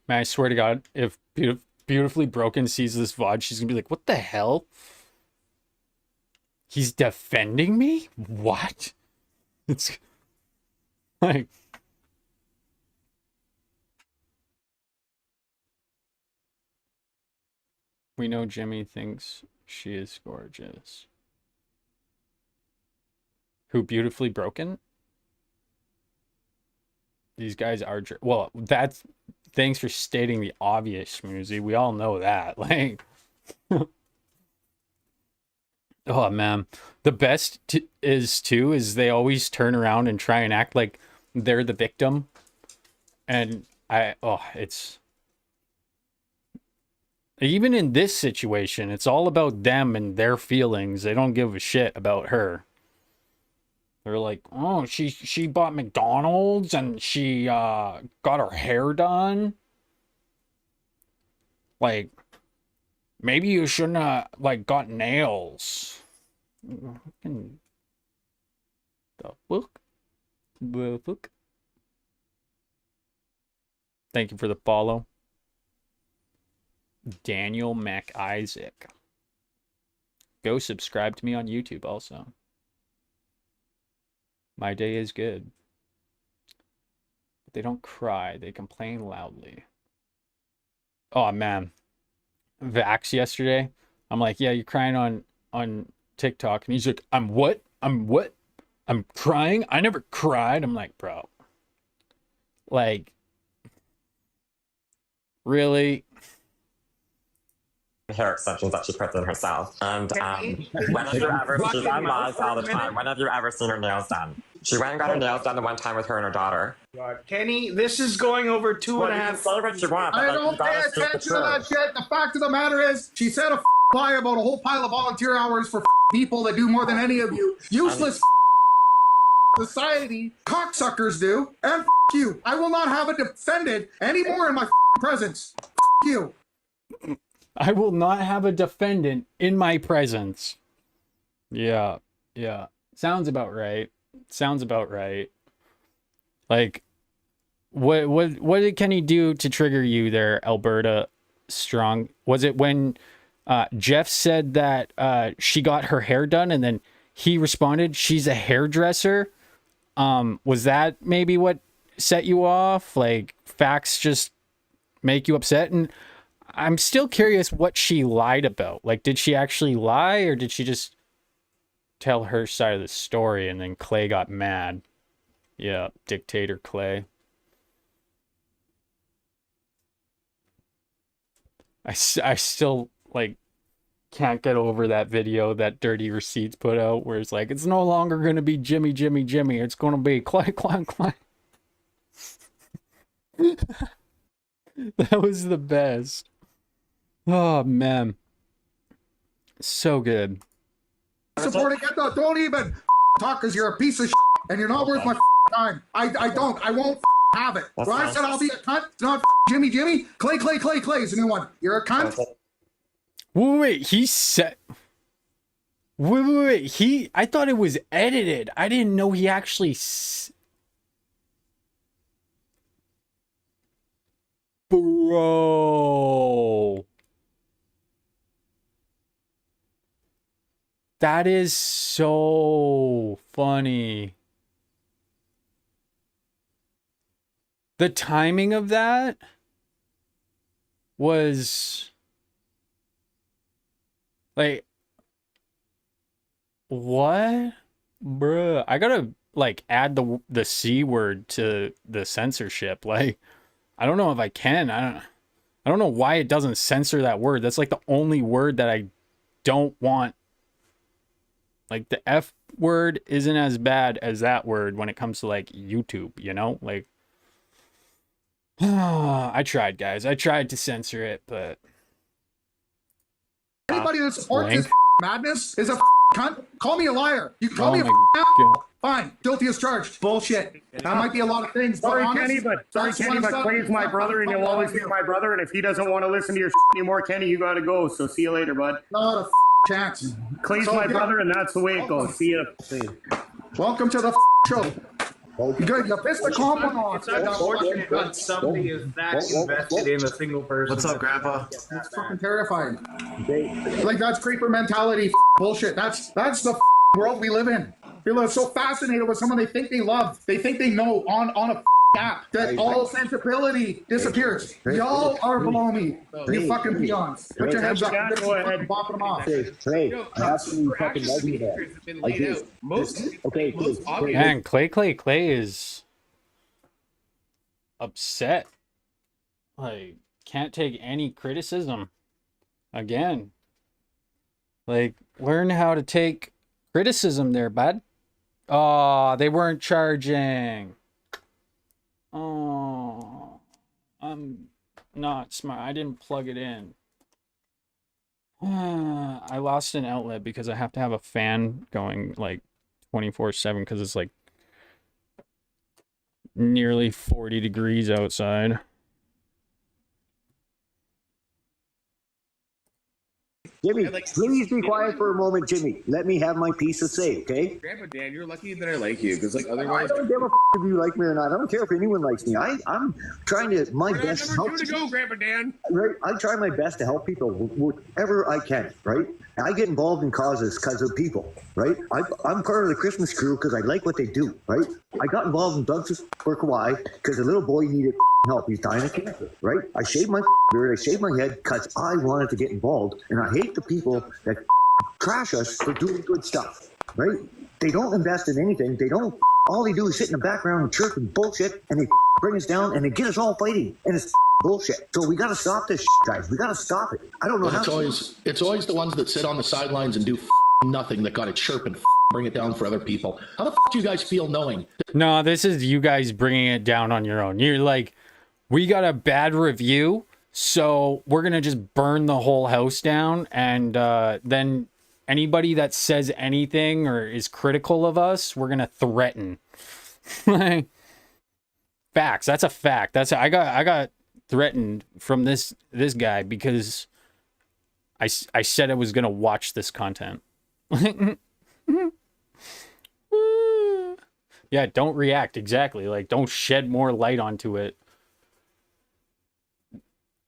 Man, I swear to God, if Beautifully Broken sees this VOD, she's gonna be like, what the hell? He's defending me? What? It's like... We know Jimmy thinks she is gorgeous. Who beautifully broken? These guys are well, that's thanks for stating the obvious, Smoozy. We all know that. Like oh man. The best is they always turn around and try and act like they're the victim. And it's even in this situation, it's all about them and their feelings. They don't give a shit about her. They're like, oh, she bought McDonald's and she got her hair done. Like, maybe you shouldn't have like got nails. The book. The book. Thank you for the follow. Daniel Mac Isaac. Go subscribe to me on YouTube also. My day is good. But they don't cry. They complain loudly. Oh, man. Vax yesterday. I'm like, yeah, you're crying on TikTok. And he's like, I'm what? I'm what? I'm crying? I never cried. I'm like, bro. Like, really?
Hair extensions that she puts in herself. And when have you ever, she's on lives all the time. When have you ever seen her nails done? She went and got her nails done the one time with her and her daughter.
God, Kenny, this is going over 2.5.
Say what you want, but
I don't pay attention to that shit. The fact of the matter is, she said a lie about a whole pile of volunteer hours for people that do more than any of you. Useless society cocksuckers do. And you. I will not have it defended anymore in my presence. You.
I will not have a defendant in my presence. Yeah. Sounds about right. Like, what did Kenny do to trigger you there, Alberta Strong? Was it when Jeff said that she got her hair done and then he responded, she's a hairdresser? Was that maybe what set you off? Like, facts just make you upset? And I'm still curious what she lied about. Like, did she actually lie or did she just tell her side of the story and then Clay got mad? Yeah, dictator Clay. I still, like, can't get over that video that Dirty Receipts put out where it's like, it's no longer going to be Jimmy. It's going to be Clay. That was the best. Oh, man. So good.
Supporting it, though. Don't even talk because you're a piece of shit and you're not worth my time. I won't have it. When I said I'll be a cunt, not Jimmy. Clay is the new one. You're a cunt.
Wait, he said... Wait. I thought it was edited. I didn't know he actually... Bro... That is so funny. The timing of that was like, what? Bruh, I gotta like add the C word to the censorship. Like, I don't know if I can. I don't know why it doesn't censor that word. That's like the only word that I don't want. Like, the F word isn't as bad as that word when it comes to, like, YouTube, you know? Like, I tried, guys. I tried to censor it, but...
Anybody that supports this madness is a cunt. Call me a liar. You can call me a fine. Guilty as charged. Bullshit. That might be a lot of things.
Sorry, Kenny, but Clay's my brother, and he'll always be my brother, and if he doesn't want to listen to your anymore, Kenny, you gotta go, so see you later, bud.
Not a chance.
Clay's my brother, and that's the way it goes. See ya.
Welcome to the show. Good, you pissed the compliment off.
It's unfortunate when somebody is that invested in a single person.
What's up, Grandpa?
That's fucking terrifying. Like, that's creeper mentality bullshit. That's the world we live in. People are so fascinated with someone they think they love. They think they know on a app that all sensibility disappears. Y'all are below me. You fucking peons. Put your heads up. I'm
Go ahead.
bopping them off.
Hey, I absolutely fucking love you there. Like this. Okay, please.
Man, Clay is upset. Like, can't take any criticism. Again. Like, learn how to take criticism there, bud. Oh, they weren't charging. Oh, I'm not smart. I didn't plug it in. I lost an outlet because I have to have a fan going like 24/7 because it's like nearly 40 degrees outside.
Jimmy, please be quiet for a moment, Jimmy. Let me have my piece to say, okay?
Grandpa Dan, you're lucky that I like you, because like
I
otherwise.
don't give a if you like me or not. I don't care if anyone likes me. I'm trying to my best.
Number 2 to go, Grandpa Dan.
Right, I try my best to help people whatever I can. Right, and I get involved in causes because of people. Right, I'm part of the Christmas crew because I like what they do. Right, I got involved in Doug's for Kauai because a little boy needed help. He's dying of cancer. Right, I shaved my beard. I shaved my head because I wanted to get involved, and I hate the people that trash us for doing good stuff. Right, they don't invest in anything. They don't. All they do is sit in the background and chirp and bullshit, and they bring us down and they get us all fighting, and it's bullshit. So we got to stop this, guys. We got to stop it. I don't know how.
It's always the ones that sit on the sidelines and do nothing that got to chirp and bring it down for other people. How the do you guys feel knowing?
No, this is you guys bringing it down on your own. You're like, we got a bad review, so we're gonna just burn the whole house down, and then anybody that says anything or is critical of us, we're gonna threaten. Facts. That's a fact. I got threatened from this guy because I said I was gonna watch this content. Yeah, don't react. Exactly. Like, don't shed more light onto it.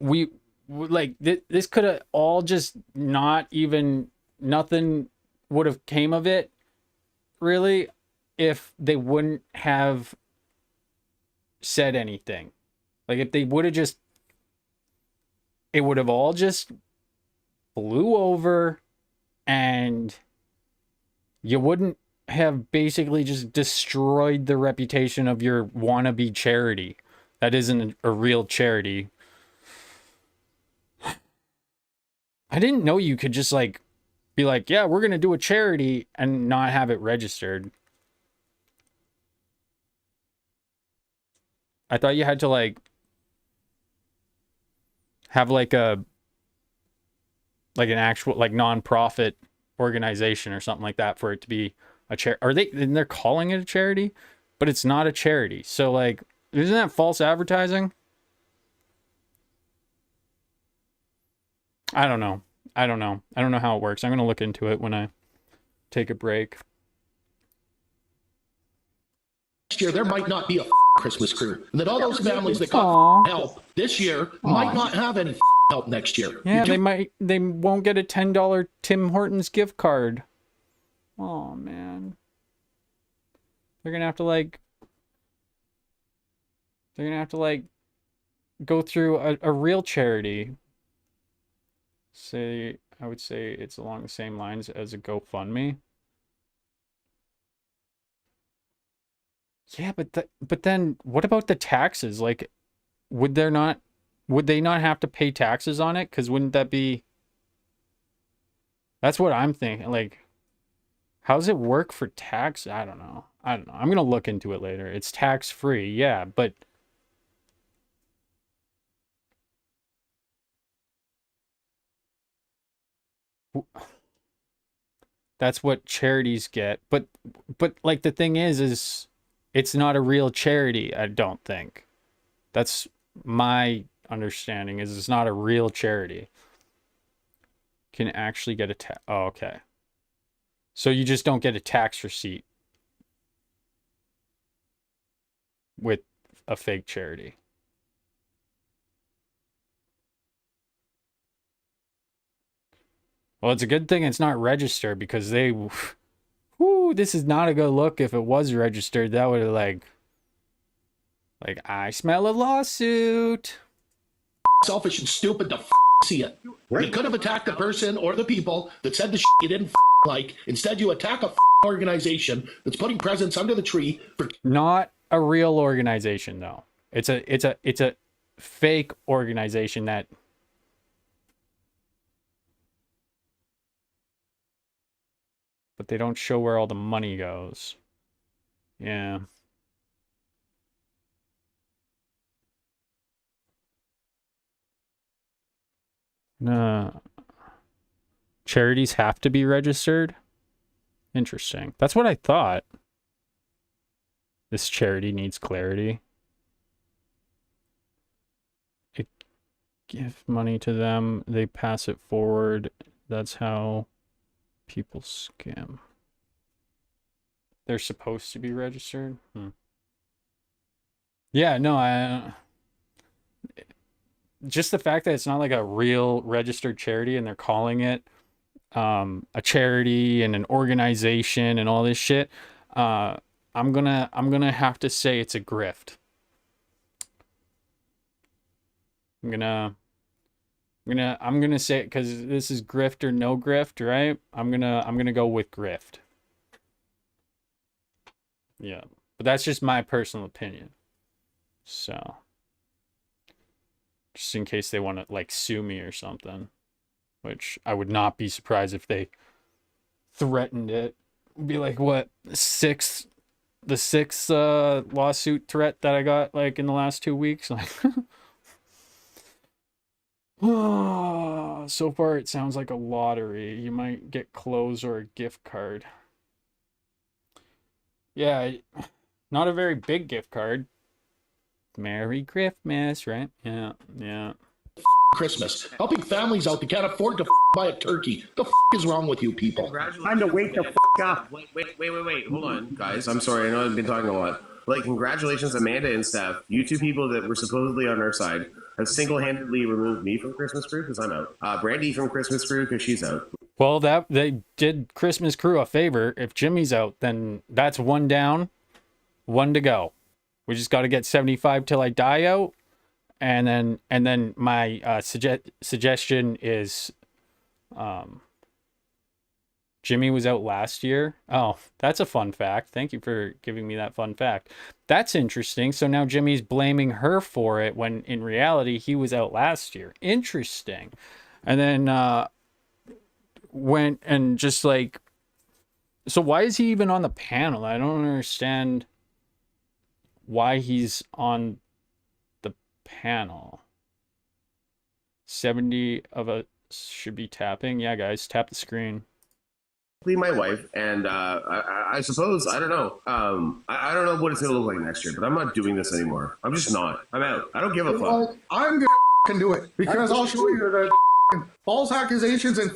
This could have all just not even, nothing would have came of it, really, if they wouldn't have said anything. Like, if they would have just, it would have all just flew over, and you wouldn't have basically just destroyed the reputation of your wannabe charity. That isn't a real charity. I didn't know you could just like be like, yeah, we're gonna do a charity and not have it registered. I thought you had to like have like an actual like non-profit organization or something like that for it to be a charity. They're calling it a charity, but it's not a charity. So like, isn't that false advertising? I don't know how it works. I'm gonna look into it when I take a break.
Next year there might not be a Christmas crew, and that all those families that got help this year might not have any help next year.
Yeah, they won't get a $10 Tim Hortons gift card. Oh man. They're gonna have to go through a real charity. I would say it's along the same lines as a GoFundMe. Yeah, but then what about the taxes? Like, would they not have to pay taxes on it? Because wouldn't that be? That's what I'm thinking. Like, how does it work for tax? I don't know. I'm gonna look into it later. It's tax free, yeah, but that's what charities get. But like, the thing is it's not a real charity, I don't think. That's my understanding, is it's not a real charity. Can actually get a tax. Oh, okay. So you just don't get a tax receipt with a fake charity. Well, it's a good thing it's not registered, because this is not a good look. If it was registered, that would have Like, I smell a lawsuit.
Selfish and stupid to see it. You could have attacked the person or the people that said the you didn't like. Instead, you attack a organization that's putting presents under the tree for.
Not a real organization, though. It's a fake organization that. But they don't show where all the money goes. Yeah. No. Charities have to be registered? Interesting. That's what I thought. This charity needs clarity. It give money to them, they pass it forward. That's how people scam. They're supposed to be registered? Yeah, no, I just the fact that it's not like a real registered charity and they're calling it a charity and an organization and all this shit, I'm gonna have to say it's a grift. I'm gonna say it because this is grift or no grift, right? I'm gonna go with grift. Yeah, but that's just my personal opinion. So, just in case they want to like sue me or something, which I would not be surprised if they threatened it. It'd be like what, the sixth lawsuit threat that I got like in the last 2 weeks. Like, so far it sounds like a lottery. You might get clothes or a gift card. Yeah, not a very big gift card. Merry Griftmas, right? Yeah, yeah.
Christmas, helping families out that can't afford to buy a turkey. The is wrong with you people?
Time to wake the up.
Wait. Hold on, guys. I'm sorry. I know I've been talking a lot. Like, congratulations, Amanda and Steph. You two people that were supposedly on our side have single-handedly removed me from Christmas Crew because I'm out. Brandy from Christmas Crew because she's out.
Well, that they did Christmas Crew a favor. If Jimmy's out, then that's one down, one to go. We just got to get 75 till I die out, and then my suggestion is, Jimmy was out last year. Oh, that's a fun fact. Thank you for giving me that fun fact. That's interesting. So now Jimmy's blaming her for it when in reality he was out last year. Interesting. And then went and just like, so why is he even on the panel? I don't understand why he's on the panel. 70 of us should be tapping. Yeah, guys, tap the screen.
My wife, and I suppose, I don't know. I don't know what it's going to look like next year, but I'm not doing this anymore. I'm just not. I'm out. I don't give a fuck.
I'm going to do it because I'll show you that false accusations and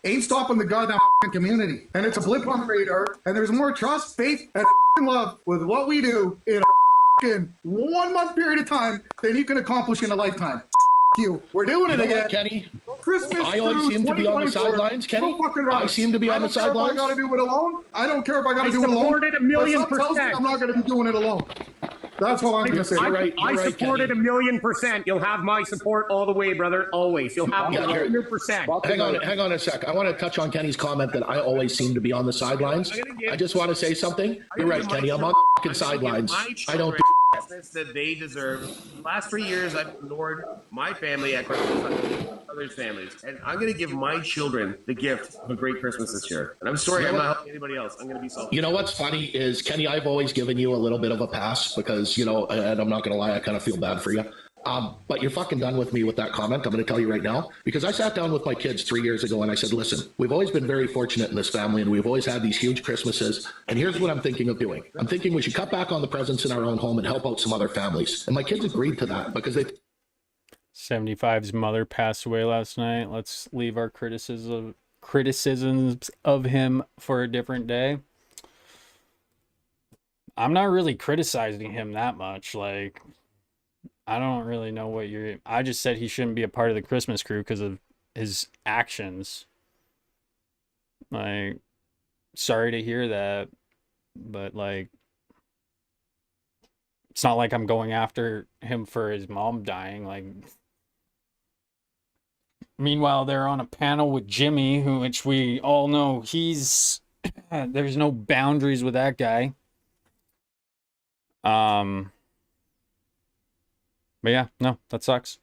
ain't stopping the goddamn community. And it's a blip on the radar, and there's more trust, faith, and love with what we do in a 1 month period of time than you can accomplish in a lifetime. You. We're doing it again,
Kenny.
Christmas.
I always seem to be on the sidelines, Kenny. I seem to be on the sidelines.
I got to do it alone. I don't care if I got to do it alone.
I supported 1,000,000%.
I'm not going to be doing it alone. That's what I'm going to say.
I supported 1,000,000%. You'll have my support all the way, brother. Always. You'll have 100%.
Hang on a sec. I want to touch on Kenny's comment that I always seem to be on the sidelines. I just want to say something. You're right, Kenny. I'm on the sidelines. I don't.
That they deserve. The last 3 years, I've ignored my family at Christmas, others' families, and I'm going to give my children the gift of a great Christmas this year. And I'm sorry, I'm not helping anybody else. I'm going to be selfish.
You know what's funny is, Kenny, I've always given you a little bit of a pass because, you know, and I'm not going to lie, I kind of feel bad for you. But you're fucking done with me with that comment. I'm going to tell you right now, because I sat down with my kids 3 years ago and I said, listen, we've always been very fortunate in this family and we've always had these huge Christmases. And here's what I'm thinking of doing. I'm thinking we should cut back on the presents in our own home and help out some other families. And my kids agreed to that because they...
75's mother passed away last night. Let's leave our criticisms of him for a different day. I'm not really criticizing him that much. Like, I don't really know what you're... I just said he shouldn't be a part of the Christmas Crew because of his actions. Like, sorry to hear that. But, like, It's not like I'm going after him for his mom dying. Like, meanwhile, they're on a panel with Jimmy, which we all know he's there's no boundaries with that guy. But yeah, no, that sucks.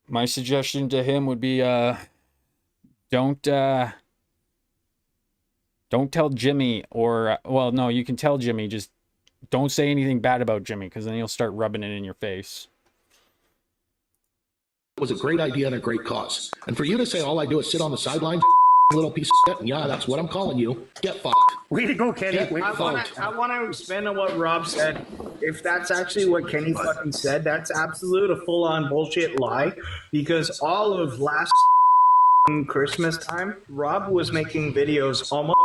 My suggestion to him would be don't tell Jimmy, or well, no, you can tell Jimmy, just don't say anything bad about Jimmy, because then he'll start rubbing it in your face.
It was a great idea and a great cause. And for you to say all I do is sit on the sidelines, little piece of shit, and yeah, that's what I'm calling you. Get fucked.
Way to go, Kenny.
Get
I want to expand on what Rob said. If that's actually what Kenny fucking said, that's absolute a full-on bullshit lie. Because all of last Christmas time, Rob was making videos almost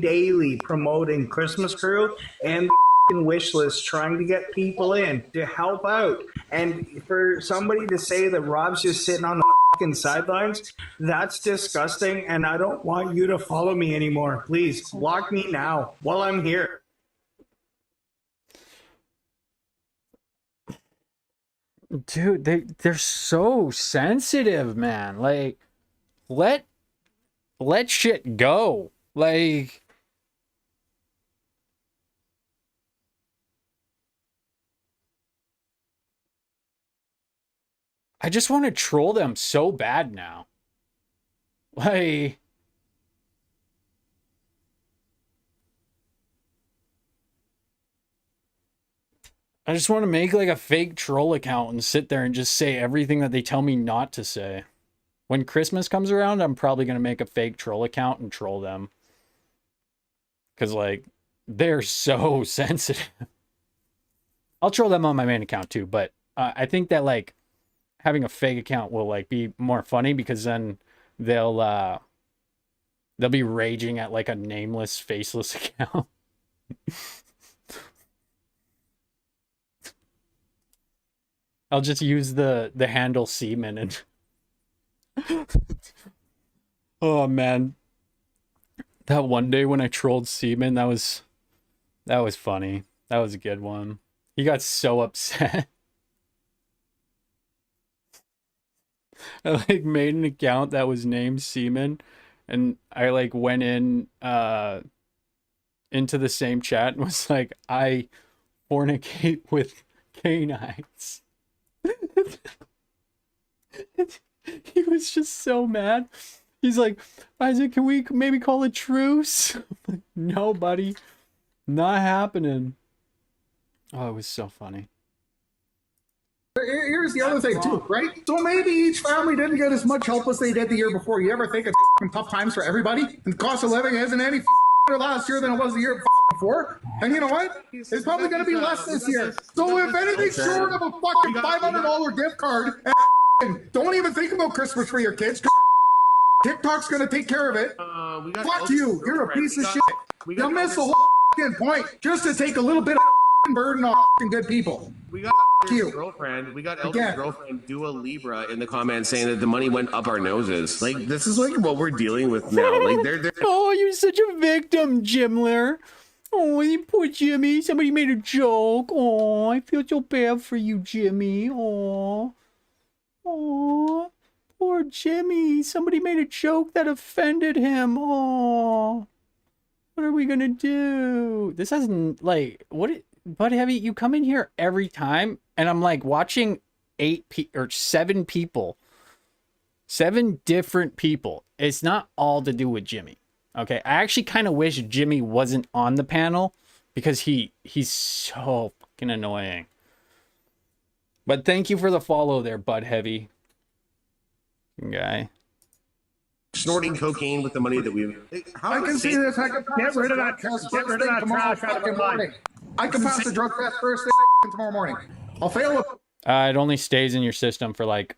daily promoting Christmas Crew and wish list, trying to get people in to help out. And for somebody to say that Rob's just sitting on the sidelines, that's disgusting, and I don't want you to follow me anymore. Please block me now while I'm here.
Dude, they're so sensitive, man. Like, let shit go. Like, I just want to troll them so bad now. Like, I just want to make like a fake troll account and sit there and just say everything that they tell me not to say. When Christmas comes around, I'm probably going to make a fake troll account and troll them. Because, like, they're so sensitive. I'll troll them on my main account too, but I think that, like, having a fake account will, like, be more funny, because then they'll be raging at, like, a nameless, faceless account. I'll just use the handle Seaman and oh man, that one day when I trolled Seaman, that was funny. That was a good one. He got so upset. I like made an account that was named Seaman, and I like went in into the same chat and was like, I fornicate with canines. He was just so mad. He's like, Isaac, can we maybe call a truce? I'm like, no, buddy. Not happening. Oh, it was so funny.
Here's the other thing, too, right? So maybe each family didn't get as much help as they did the year before. You ever think it's tough times for everybody? And the cost of living isn't any last year than it was the year before. And you know what? It's probably going to be less this year. So if anything short of a fucking $500 gift card, and don't even think about Christmas for your kids. TikTok's going to take care of it. Fuck you. You're a piece of shit. You'll miss the whole fucking point just to take a little bit of burden off good people.
We got Elton's girlfriend. We got Elton's girlfriend, Dua Libra, in the comments saying that the money went up our noses. Like, this is like what we're dealing with now. Like, they're
oh, you're such a victim, Jimler. Oh, you poor Jimmy. Somebody made a joke. Oh, I feel so bad for you, Jimmy. Oh, oh, poor Jimmy. Somebody made a joke that offended him. Oh, what are we gonna do? This hasn't, like, what? But Heavy, you come in here every time, and I'm like watching 7 people, 7 different people. It's not all to do with Jimmy. Okay, I actually kind of wish Jimmy wasn't on the panel, because he's so fucking annoying. But thank you for the follow there, Bud Heavy. Guy.
snorting cocaine with the money that we.
I can see this. I can
get rid of that. Get rid of that trash out of the
morning. I can pass the drug test first thing tomorrow morning. I'll fail it.
It only stays in your system for like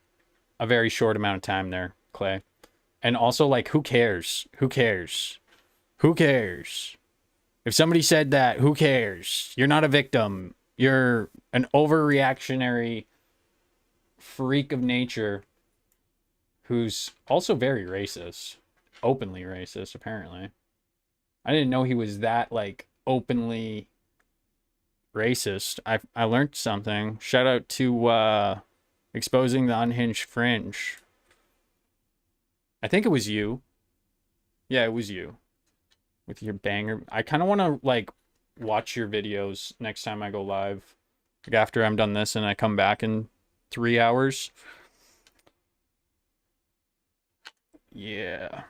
a very short amount of time there, Clay. And also, like, who cares? Who cares? Who cares? If somebody said that, who cares? You're not a victim. You're an overreactionary freak of nature who's also very racist. Openly racist, apparently. I didn't know he was that like openly racist. I learned something. Shout out to Exposing the Unhinged Fringe. I think it was you. Yeah, it was you. With your banger. I kind of want to like watch your videos next time I go live. Like after I'm done this and I come back in 3 hours. Yeah.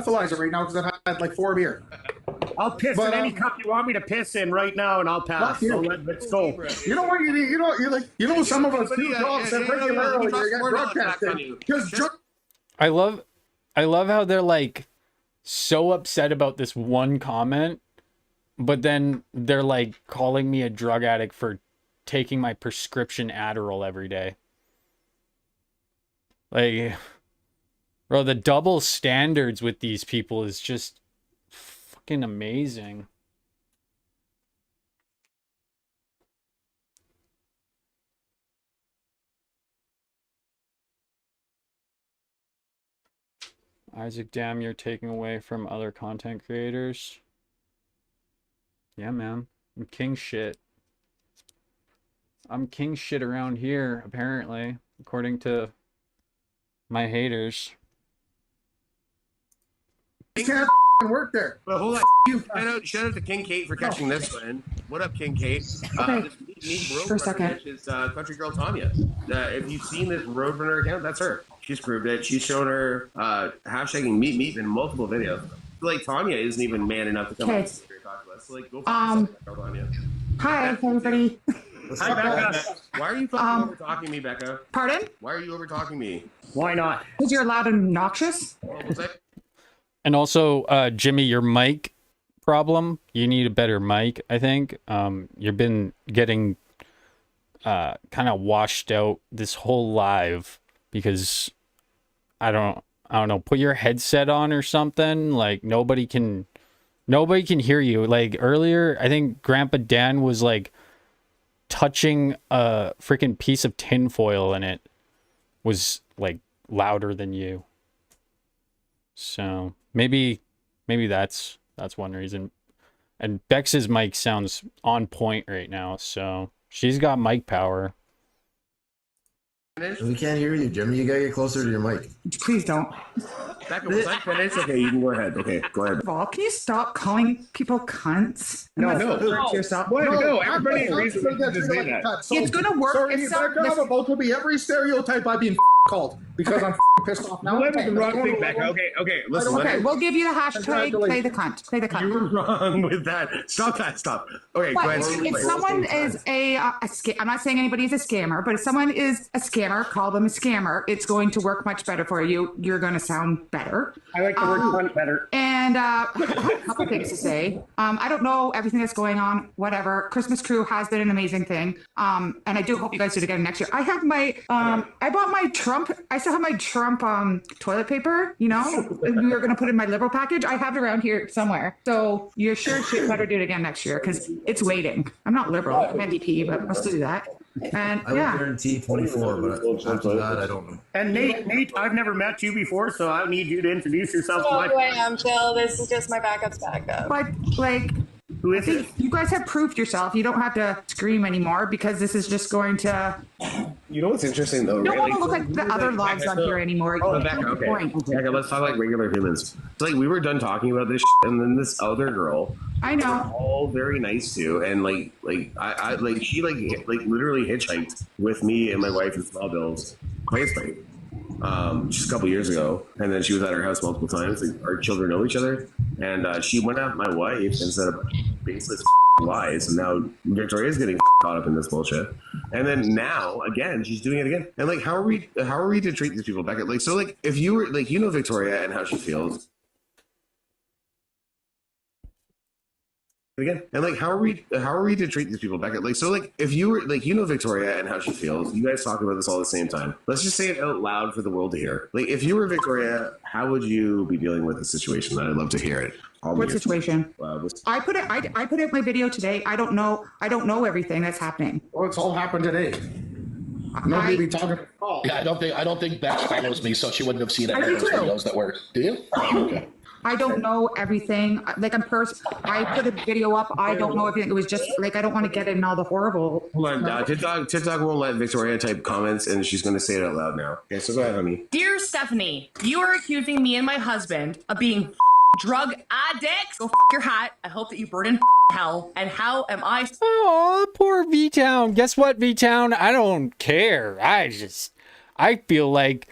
Breathalyzer right now because I've had like 4 beer.
I'll piss in any cup you want me to piss in right now, and I'll pass. So let's go.
You know what? You know, some of us do jobs that regularly get drug tested.
I love how they're like so upset about this one comment, but then they're like calling me a drug addict for taking my prescription Adderall every day. Like, bro, the double standards with these people is just fucking amazing. Isaac, damn, you're taking away from other content creators. Yeah, man. I'm king shit. I'm king shit around here, apparently, according to my haters.
You can't work there.
Well, hold on. Shout out to King Kate for catching this one. What up, King Kate?
Okay.
This road
For a second.
is country girl Tanya. If you've seen this Roadrunner account, that's her. She's proved it. She's shown her hashtagging meat in multiple videos. Like Tanya isn't even man enough to come on and talk to us. So, like, go for Tanya.
Hi, everybody.
Hi, Becca. Why are you fucking over talking me, Becca?
Pardon?
Why are you over talking me?
Why not?
Because you're loud and obnoxious.
What was that?
And also, Jimmy, your mic problem, you need a better mic, I think. You've been getting kind of washed out this whole live because I don't know, put your headset on or something. Like nobody can hear you. Like earlier, I think Grandpa Dan was like touching a freaking piece of tinfoil and it was like louder than you. So maybe that's one reason. And Bex's mic sounds on point right now, so she's got mic power.
We can't hear you, Jimmy. You gotta get closer to your mic.
Please don't.
Becca, was I finished? Okay, you can go ahead. Okay, go ahead.
First of all, can you stop calling people cunts?
No.
Yourself.
No, everybody agrees with me to say that.
It's gonna work.
Sorry,
It's not,
Becca, I'm about to be every stereotype I've been called because I'm pissed off now.
That was the wrong thing, Becca. Okay, listen.
Okay, we'll give you the hashtag. Play the cunt. Play the cunt.
You were wrong with that. Stop that. Stop. Okay,
But
go ahead.
if someone is I'm not saying anybody's a scammer, but if someone is a scammer, call them a scammer. It's going to work much better for you. You're going to sound better.
I like the word cunt better.
And I have a couple things to say. I don't know everything that's going on. Whatever. Christmas Crew has been an amazing thing. And I do hope you guys do it again next year. I have my I bought my Trump. I still have my Trump toilet paper. You know, we were going to put in my Liberal package. I have it around here somewhere. So you're sure should better do it again next year because it's waiting. I'm not Liberal. I'm NDP, but I'll still do that. And
I would guarantee 24, but after that, I don't know.
And Nate, I've never met you before, so I need you to introduce yourself.
Hello, who I am, Phil. This is just my backup's backup.
But like,
Who is it?
you guys have proved yourself. You don't have to scream anymore because this is just going to.
You know what's interesting though?
You don't
really?
want to look like the other logs on here anymore.
Oh, Becca, okay. Becca, let's talk like regular humans. It's like we were done talking about this, and then this other girl.
I know.
All very nice to, and like I she literally hitchhiked with me and my wife in Small Bills, Place just a couple years ago, and then she was at her house multiple times. Like, our children know each other, and she went at my wife and said baseless lies, and now Victoria's getting caught up in this bullshit. And then now again, she's doing it again. And like, how are we to treat these people, Becca? Like, so like, if you were like, you know Victoria and how she feels. Again, and like, how are we to treat these people, Becca? Like, so like, if you were like, you know Victoria and how she feels, you guys talk about this all at the same time. Let's just say it out loud for the world to hear. Like, if you were Victoria, how would you be dealing with the situation? I'd love to hear it.
What situation? I put it my video today. I don't know everything that's happening.
Well, it's all happened today. Nobody be talking.
Yeah, I don't think Bex follows me, so she wouldn't have seen
I
any
do
of those
too.
videos that were. Do you? Okay.
I don't know everything. Like I put a video up. I don't know everything. It was just like I don't want to get in all the horrible.
Hold on, TikTok won't let Victoria type comments, and she's going to say it out loud now. Okay, so go ahead, honey.
Dear Stephanie, you are accusing me and my husband of being drug addicts. Go your hat. I hope that you burn in hell. And how am I?
Oh, poor V-Town. Guess what, V-Town? I don't care. I feel like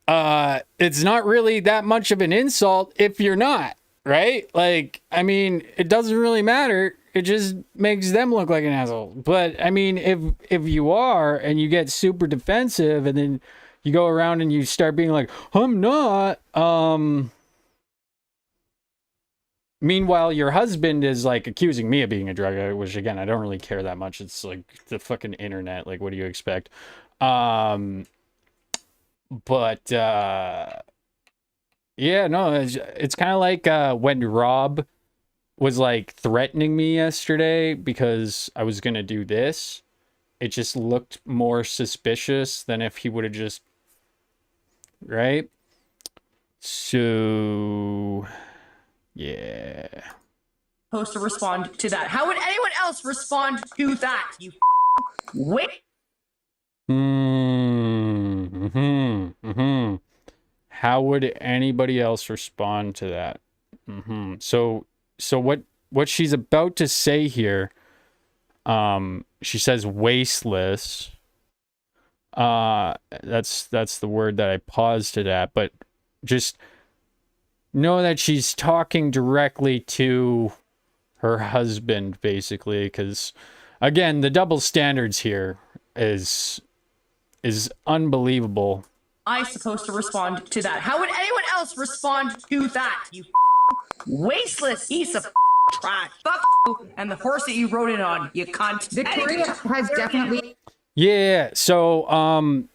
it's not really that much of an insult if you're not, right? Like, I mean, it doesn't really matter. It just makes them look like an asshole. But I mean, if you are and you get super defensive and then you go around and you start being like, I'm not, meanwhile, your husband is like accusing me of being a drug addict, which again, I don't really care that much. It's like the fucking internet. Like, what do you expect? But yeah, no, it's kind of like when Rob was like threatening me yesterday because I was gonna do this. It just looked more suspicious than if he would have just, right? So yeah.
Supposed to respond to that? How would anyone else respond to that? You wait.
How would anybody else respond to that? So what she's about to say here, she says wasteless. That's the word that I paused it at, but just know that she's talking directly to her husband, basically, because again, the double standards here is unbelievable.
I supposed to respond to that? How would anyone else respond to that? You wasteless piece of trash. Fuck you and the horse that you rode in on, you cunt.
Victoria has definitely.
Yeah, so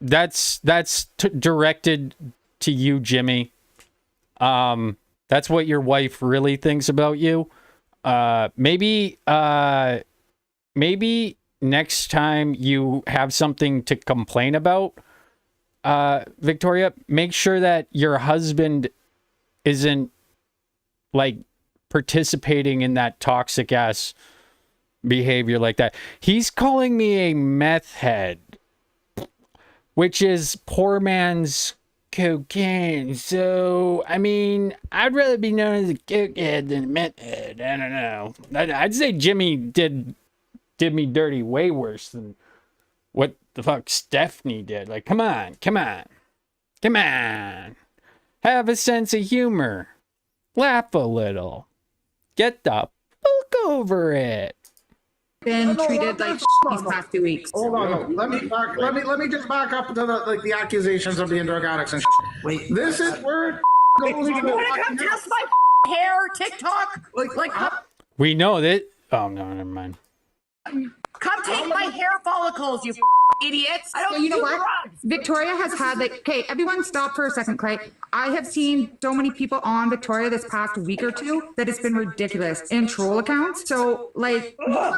that's directed to you, Jimmy. That's what your wife really thinks about you. Maybe next time you have something to complain about, Victoria, make sure that your husband isn't like participating in that toxic ass behavior like that. He's calling me a meth head, which is poor man's cocaine. So, I mean, I'd rather be known as a cokehead than a meth head. I don't know. I'd say Jimmy did me dirty way worse than what the fuck Stephanie did. Like, come on. Have a sense of humor. Laugh a little. Get the fuck over it.
Been treated like these past 2 weeks.
Hold on. Let me just back up to the accusations of being drug addicts and Wait. This is where it goes
You want to come test my hair, TikTok?
We know that. Oh, no, never mind.
Come take my hair follicles, you idiots. I don't
You know
do
what?
drugs.
Victoria has had okay, everyone stop for a second, Clay. I have seen so many people on Victoria this past week or two that it's been ridiculous in troll accounts. So like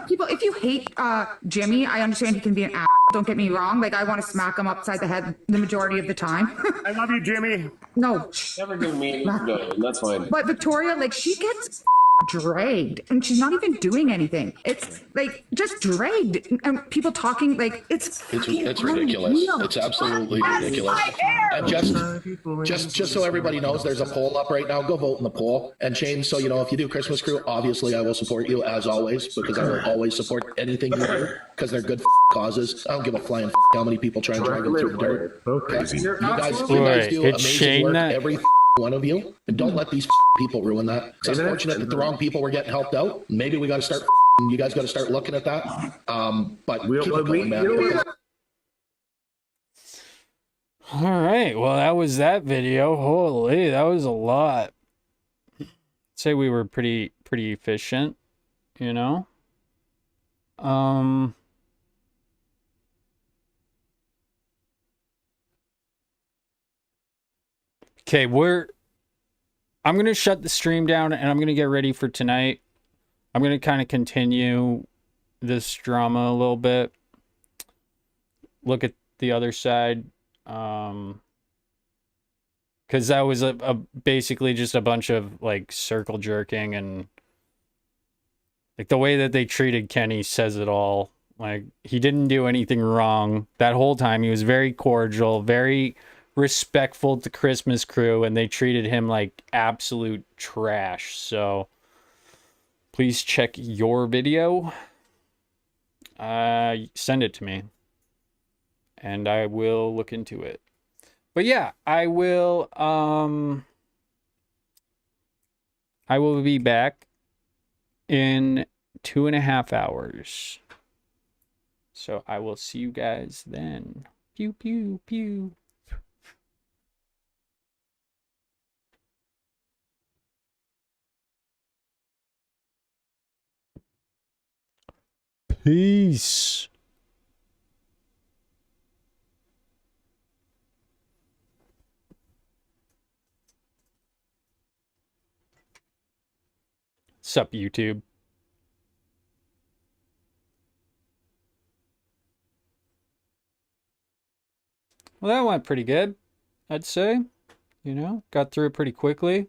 people, if you hate Jimmy, I understand he can be an ass. Don't get me wrong. Like I want to smack him upside the head the majority of the time.
I love you, Jimmy.
No.
Never give me. No, that's fine.
But Victoria, like she gets dragged and she's not even doing anything. It's like just dragged and people talking like it's
ridiculous. It's absolutely ridiculous. And just so everybody knows, there's a poll up right now. Go vote in the poll. And Shane, so you know, if you do Christmas Crew, obviously I will support you as always, because I will always support anything you do because they're good causes. I don't give a flying how many people try and drag them through the dirt. Okay? You guys do amazing work, every one of you, and don't let these people ruin that. It's unfortunate that the wrong people were getting helped out. Maybe we got to start. You guys got to start looking at that. But keep it going, man.
All right. Well, that was that video. Holy, that was a lot. I'd say we were pretty efficient, you know. Okay, I'm going to shut the stream down and I'm going to get ready for tonight. I'm going to kind of continue this drama a little bit. Look at the other side. Because that was a basically just a bunch of like circle jerking, and like the way that they treated Kenny says it all. Like, he didn't do anything wrong that whole time. He was very cordial, very respectful to Christmas Crew, and they treated him like absolute trash. So please check your video. Send it to me and I will look into it. But yeah, I will be back in 2.5 hours. So I will see you guys then. Pew, pew, pew. Peace. Sup, YouTube? Well, that went pretty good, I'd say. You know, got through it pretty quickly.